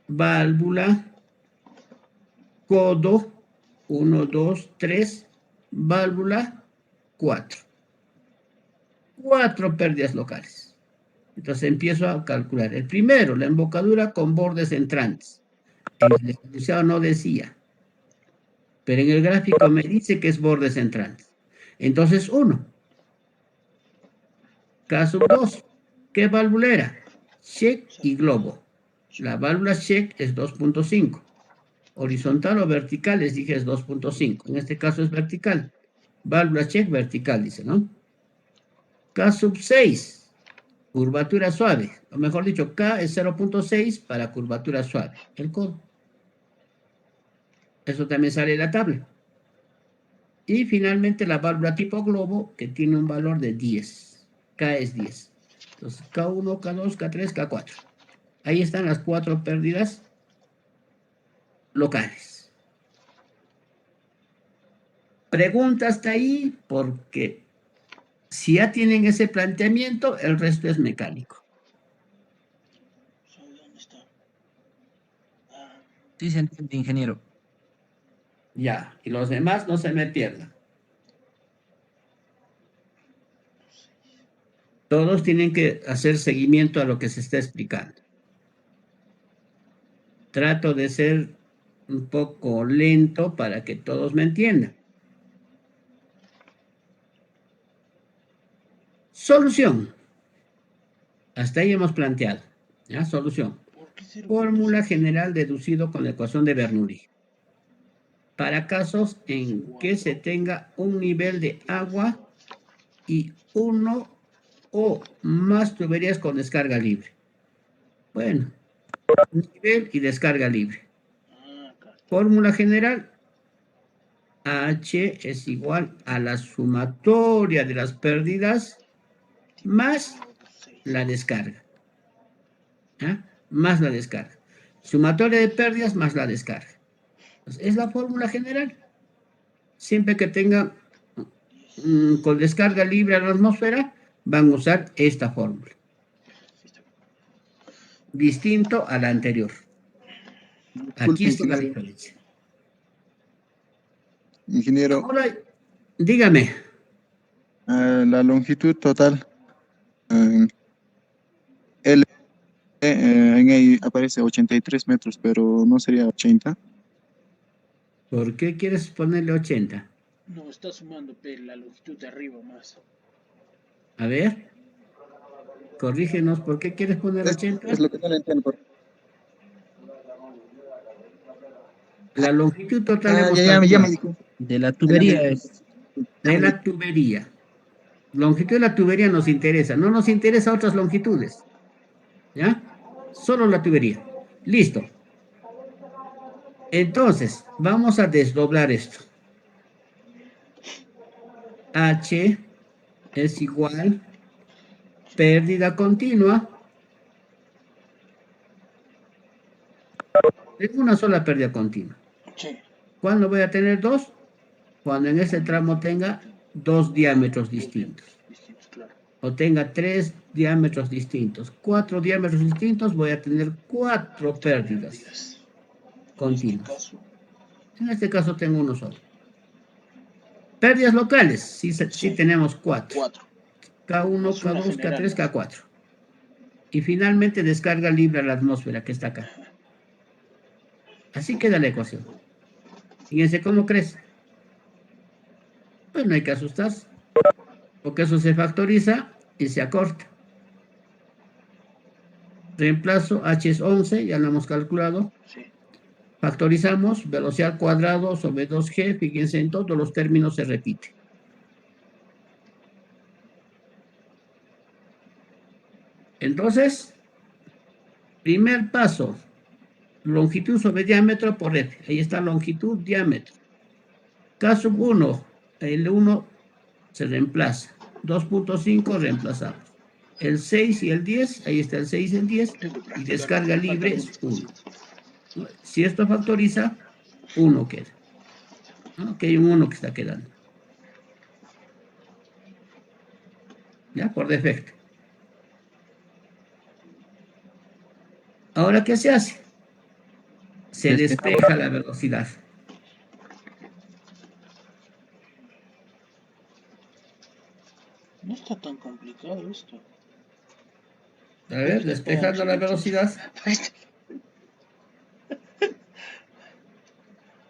Válvula, codo, 1, 2, 3, válvula, 4. 4 pérdidas locales. Entonces empiezo a calcular. El primero, la embocadura con bordes entrantes. En el enunciado no decía, pero en el gráfico me dice que es bordes entrantes. Entonces, 1. Caso 2. ¿Qué válvula era? Check y globo. La válvula check es 2.5. Horizontal o vertical, les dije es 2.5. En este caso es vertical. Válvula check vertical, dice, ¿no? Caso 6. Curvatura suave. O mejor dicho, K es 0.6 para curvatura suave. El codo. Eso también sale en la tabla. Y finalmente la válvula tipo globo, que tiene un valor de 10. K es 10. Entonces, K1, K2, K3, K4. Ahí están las 4 pérdidas locales. Pregunta hasta ahí, porque si ya tienen ese planteamiento, el resto es mecánico. ¿Dónde está? Ah, Sí, se entiende, ingeniero. Ya, y los demás no se me pierdan. Todos tienen que hacer seguimiento a lo que se está explicando. Trato de ser un poco lento para que todos me entiendan. Solución. Hasta ahí hemos planteado. ¿Ya? Solución. ¿por qué 0.6? Fórmula general deducido con la ecuación de Bernoulli. Para casos en que se tenga un nivel de agua y uno o más tuberías con descarga libre. Bueno, nivel y descarga libre. Ah, acá. Fórmula general. H es igual a la sumatoria de las pérdidas más 0.6. la descarga. ¿Ah? Más la descarga. Sumatoria de pérdidas más la descarga. Entonces, es la fórmula general. Siempre que tenga con descarga libre a la atmósfera, van a usar esta fórmula. Distinto a la anterior. Aquí Disculpe, está la ingeniero. diferencia. Ingeniero, Ahora, dígame. la longitud total, L, en ahí aparece 83 metros, pero no sería 80. ¿Por qué quieres ponerle 80? No, está sumando la longitud de arriba más. A ver, corrígenos, ¿por qué quieres poner 80? Es lo que no le entiendo. La longitud total hemos Ya me calculado. dijo. De la Ya me tubería dijo. es. Ya De me dijo. la tubería. Longitud de la tubería nos interesa, no nos interesa otras longitudes. ¿Ya? Solo la tubería. Listo. Entonces, vamos a desdoblar esto. H es igual pérdida continua. Tengo una sola pérdida continua. Sí. ¿Cuándo voy a tener dos? Cuando en ese tramo tenga dos diámetros distintos. Distintos, claro. O tenga 3 diámetros distintos. 4 diámetros distintos, voy a tener 4 pérdidas continuas. En este caso tengo uno solo. Pérdidas locales, sí tenemos 4. 4. K1, Más una K2, general. K3, K4. Y finalmente descarga libre a la atmósfera que está acá. Así queda la ecuación. Fíjense cómo crece. Pues no hay que asustarse. Porque eso se factoriza y se acorta. Reemplazo, H es 11, ya lo hemos calculado. Sí. Factorizamos, velocidad al cuadrado sobre 2G, fíjense, en todos los términos se repite. Entonces, primer paso, longitud sobre diámetro por F. Ahí está longitud, diámetro. Caso 1, el 1 se reemplaza. 2.5 reemplazamos. El 6 y el 10, ahí está el 6 y el 10, y descarga libre es 1. Si esto factoriza, 1 queda. ¿No? Aquí hay un 1 que está quedando. ¿Ya? Por defecto. Ahora, ¿qué se hace? Se despeja la velocidad. No está tan complicado esto. A ver, despejando la velocidad.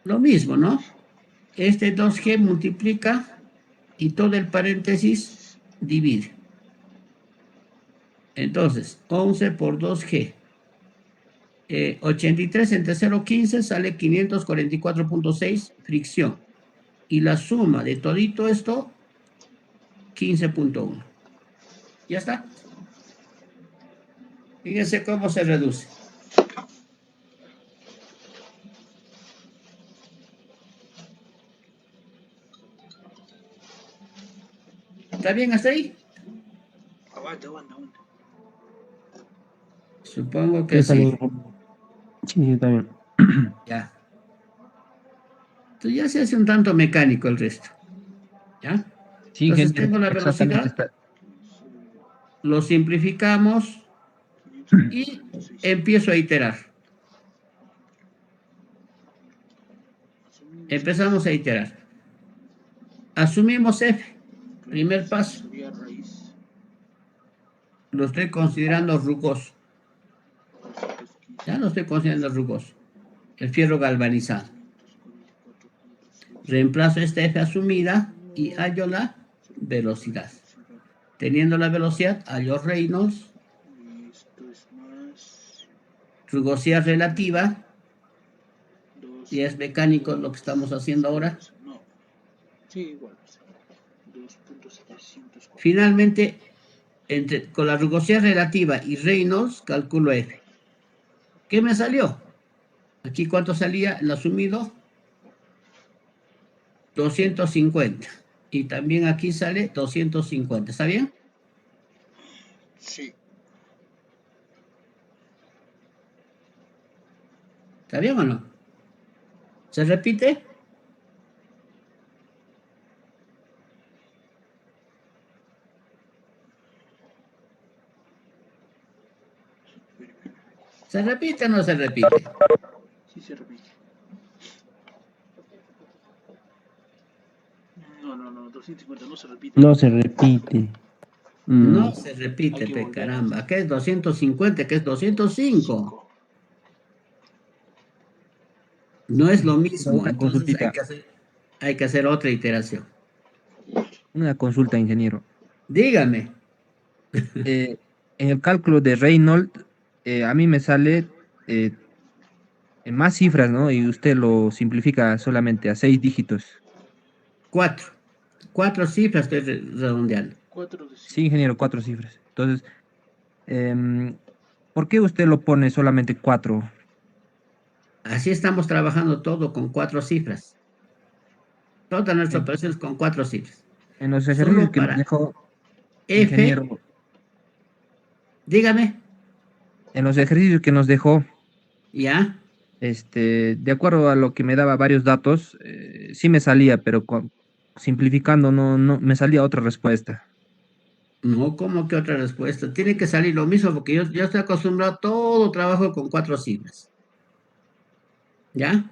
Lo mismo, ¿no? Este 2G multiplica y todo el paréntesis divide. Entonces, 11 por 2G. 83 entre 0,15 sale 544.6 fricción. Y la suma de todito esto, 15.1. Ya está. Fíjense cómo se reduce. ¿Está bien hasta ahí? Aguanta. Supongo Sí, que está sí. bien. Sí, está bien. Ya. Entonces ya se hace un tanto mecánico el resto. ¿Ya? Sí, Entonces ingeniero, tengo la exactamente velocidad, lo simplificamos y empiezo a iterar. Empezamos a iterar. Asumimos F, primer paso. Lo estoy considerando rugoso. Ya lo estoy considerando rugoso. El fierro galvanizado. Reemplazo esta F asumida y hallo la velocidad. Teniendo la velocidad, hallo Reynolds, rugosidad relativa, y es mecánico lo que estamos haciendo ahora. Finalmente, con la rugosidad relativa y Reynolds, calculo F. ¿Qué me salió? Aquí, ¿cuánto salía el asumido? 250. Y también aquí sale 250. ¿Está bien? Sí. ¿Está bien o no? ¿Se repite? ¿Se repite o no se repite? Sí se repite. No, 250 no se repite. No se repite. No se repite, Hay que volver a caramba. hacer. ¿Qué es 250? ¿Qué es 205? No es lo mismo. Una Entonces consultita, hay que hacer otra iteración. una consulta, ingeniero. Dígame. En el cálculo de Reynolds, a mí me sale en más cifras, ¿no? Y usted lo simplifica solamente a 6 dígitos. 4. 4 cifras estoy redondeando. 4 de 5. Sí, ingeniero, 4 cifras. Entonces, ¿por qué usted lo pone solamente 4? Así estamos trabajando todo con 4 cifras. Toda nuestra En, operación es con 4 cifras. en los ejercicios Solo que nos para dejó, F, ingeniero, dígame. en los ejercicios que nos dejó, ¿Ya? de acuerdo a lo que me daba varios datos, sí me salía, pero simplificando no me salía otra respuesta. No, ¿cómo que otra respuesta? Tiene que salir lo mismo porque yo estoy acostumbrado a todo trabajo con 4 cifras. ¿Ya?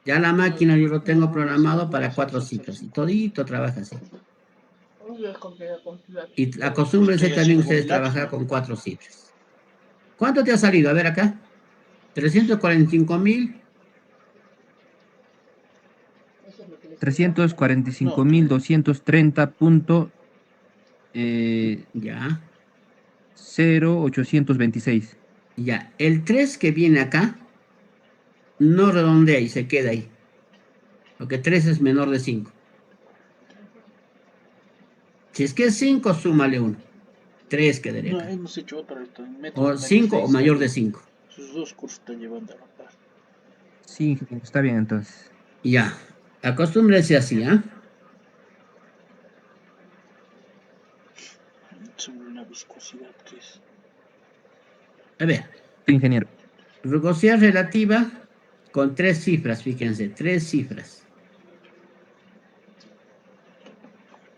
Ya la máquina yo lo tengo programado para 4 cifras y todito trabaja así. Y acostúmbrense también ustedes a trabajar con 4 cifras. ¿Cuánto te ha salido? A ver acá. 345.000. 345.230.0826. Ya, 0826. ya. El 3 que viene acá, no redondea y se queda ahí. Porque 3 es menor de 5. Si es que es 5, súmale 1. 3 quedaría No, acá. hemos hecho otra. O Método medio 5 o 6 mayor de también. 5. Sus dos cursos están llevando a la par. Sí, ingeniero, está bien entonces. Ya, acostúmbrese así, ¿ah? Sobre la viscosidad que es. A ver, Sí, ingeniero. rugosidad relativa con 3 cifras, fíjense, 3 cifras.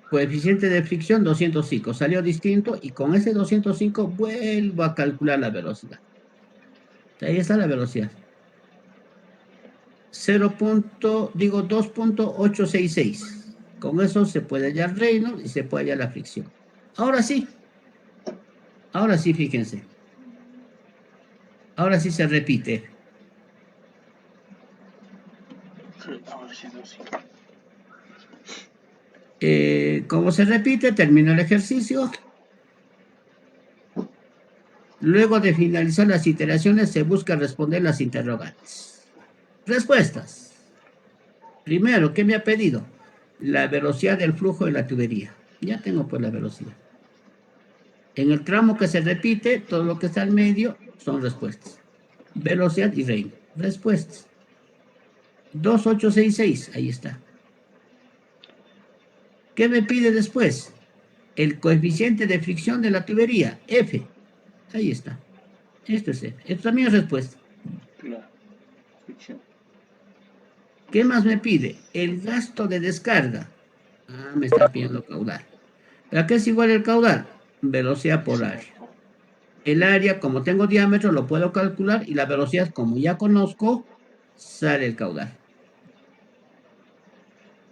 Coeficiente de fricción 205, salió distinto y con ese 205 vuelvo a calcular la velocidad. Ahí está la velocidad. 2.866. Con eso se puede hallar Reynolds y se puede hallar la fricción. Ahora sí, fíjense. Ahora sí se repite. Ahora sí, no, sí. Como se repite, termino el ejercicio. Luego de finalizar las iteraciones, se busca responder las interrogantes. Respuestas. Primero, ¿qué me ha pedido? La velocidad del flujo de la tubería. Ya tengo pues la velocidad. En el tramo que se repite, todo lo que está al medio son respuestas. Velocidad y reino. Respuestas. 2866, ahí está. ¿Qué me pide después? El coeficiente de fricción de la tubería, F. Ahí está. Esto es F. Esto también es respuesta. Claro. Fricción. ¿Qué más me pide? El gasto de descarga. Ah, me está pidiendo caudal. ¿A qué es igual el caudal? Velocidad por área. El área, como tengo diámetro, lo puedo calcular y la velocidad, como ya conozco, sale el caudal.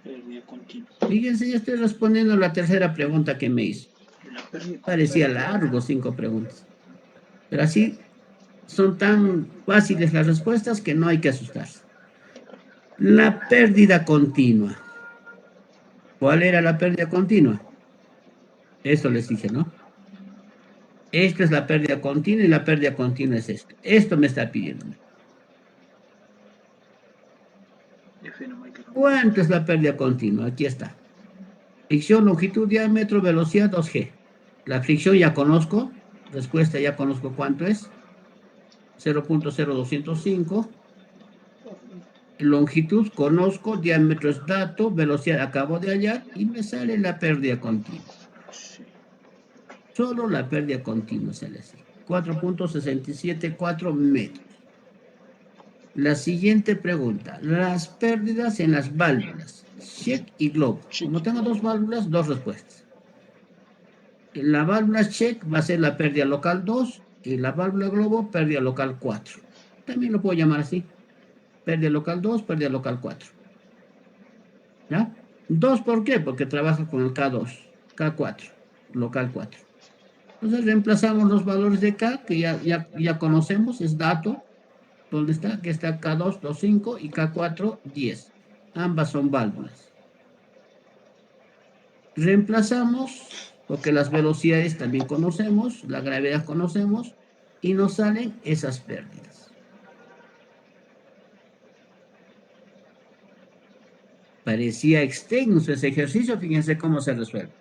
Pérdida continua. Fíjense, ya estoy respondiendo la tercera pregunta que me hizo. La pérdida Parecía largo, 5 preguntas. Pero así son tan fáciles las respuestas que no hay que asustarse. La pérdida continua. ¿Cuál era la pérdida continua? Esto les dije, ¿no? Esta es la pérdida continua y la pérdida continua es esto. Esto me está pidiendo. F no hay que cambiar. ¿Cuánto es la pérdida continua? Aquí está. Fricción, longitud, diámetro, velocidad 2G. La fricción ya conozco. Respuesta ya conozco cuánto es. 0.0205. Longitud conozco, diámetro es dato, velocidad acabo de hallar y me sale la pérdida continua. Sí. Solo la pérdida continua sale así. 4.674 metros. La siguiente pregunta. Las pérdidas en las válvulas. Check y globo. Como tengo dos válvulas, dos respuestas. La válvula check va a ser la pérdida local 2 y la válvula globo pérdida local 4. También lo puedo llamar así. Pérdida local 2, pérdida local 4. ¿Ya? 2, ¿por qué? Porque trabaja con el K2, K4, local 4. Entonces reemplazamos los valores de K, que ya conocemos, es dato. ¿Dónde está? Aquí está K2, 2,5 y K4, 10. Ambas son válvulas. Reemplazamos, porque las velocidades también conocemos, la gravedad conocemos, y nos salen esas pérdidas. Parecía extenso ese ejercicio, fíjense cómo se resuelve.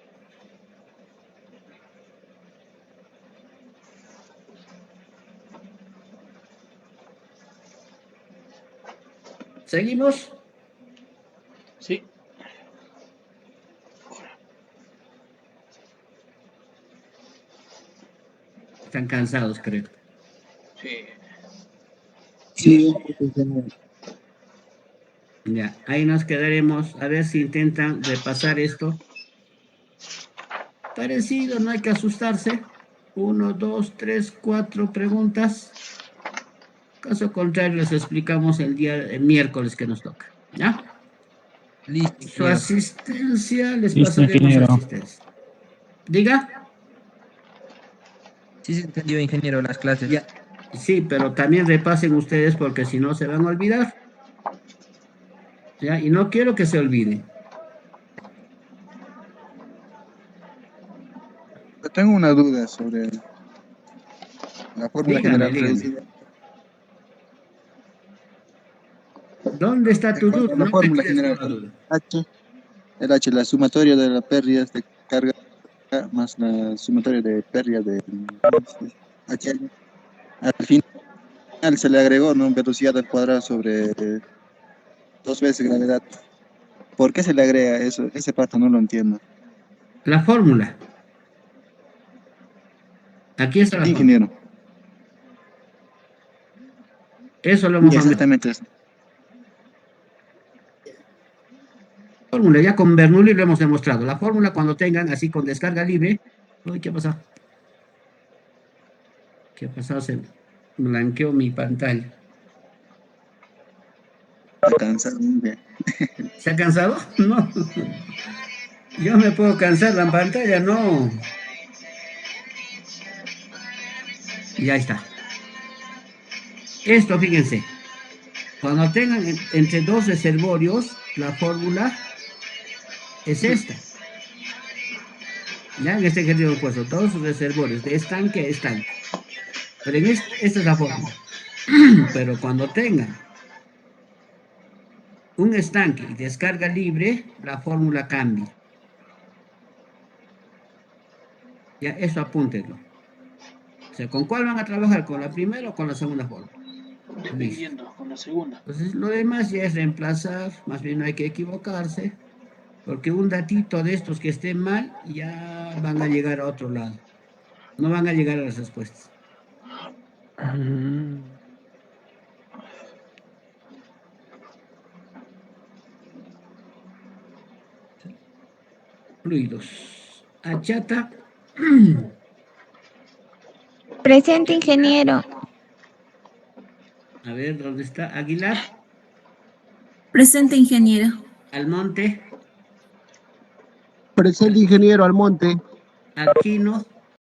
¿Seguimos? Sí. Están cansados, creo. Sí. Sí, Ya, ahí nos quedaremos. A ver si intentan repasar esto. Parecido, no hay que asustarse. 1, 2, 3, 4 preguntas. Caso contrario, les explicamos el miércoles que nos toca. ¿Ya? Listo, Su ingeniero. asistencia, les Listo, pasaremos su ingeniero. asistencia. Diga. Sí se entendió, ingeniero, las clases. Ya. Sí, pero también repasen ustedes porque si no se van a olvidar. ¿Ya? Y no quiero que se olviden. tengo una duda sobre la fórmula Dígame, general dígame. reducida. ¿Dónde está tu duda? La No me fórmula tires general toda la duda. H, el H, la sumatoria de las pérdidas de carga más la sumatoria de pérdida de H, al fin Se le agregó, ¿no? Velocidad al cuadrado sobre 2 veces gravedad. ¿Por qué se le agrega eso? Ese parte no lo entiendo. La fórmula. Aquí está la Sí, fórmula. ingeniero. Eso lo hemos hablado. Exactamente eso. Fórmula, ya con Bernoulli lo hemos demostrado. La fórmula cuando tengan así con descarga libre. Uy, ¿qué ha pasado? ¿Qué ha pasado? Se blanqueó mi pantalla. Está cansado, hombre. ¿Se ha cansado? No. Yo me puedo cansar la pantalla, no. Y ahí está. Esto, fíjense. Cuando tengan entre dos reservorios, la fórmula es esta. Ya en este ejercicio he puesto todos sus reservorios de estanque a estanque. Pero en esta es la fórmula. Pero cuando tengan un estanque y descarga libre, la fórmula cambia. Ya, eso apúntenlo. O sea, ¿con cuál van a trabajar? ¿Con la primera o con la segunda fórmula? Dependiendo, con la segunda. Entonces, lo demás ya es reemplazar, más bien no hay que equivocarse, porque un datito de estos que estén mal, ya van a llegar a otro lado. No van a llegar a las respuestas. Fluidos. Achata. Presente, ingeniero. A ver, ¿dónde está? Aguilar. Presente, ingeniero. Almonte. Presente, ingeniero Almonte. Aquino.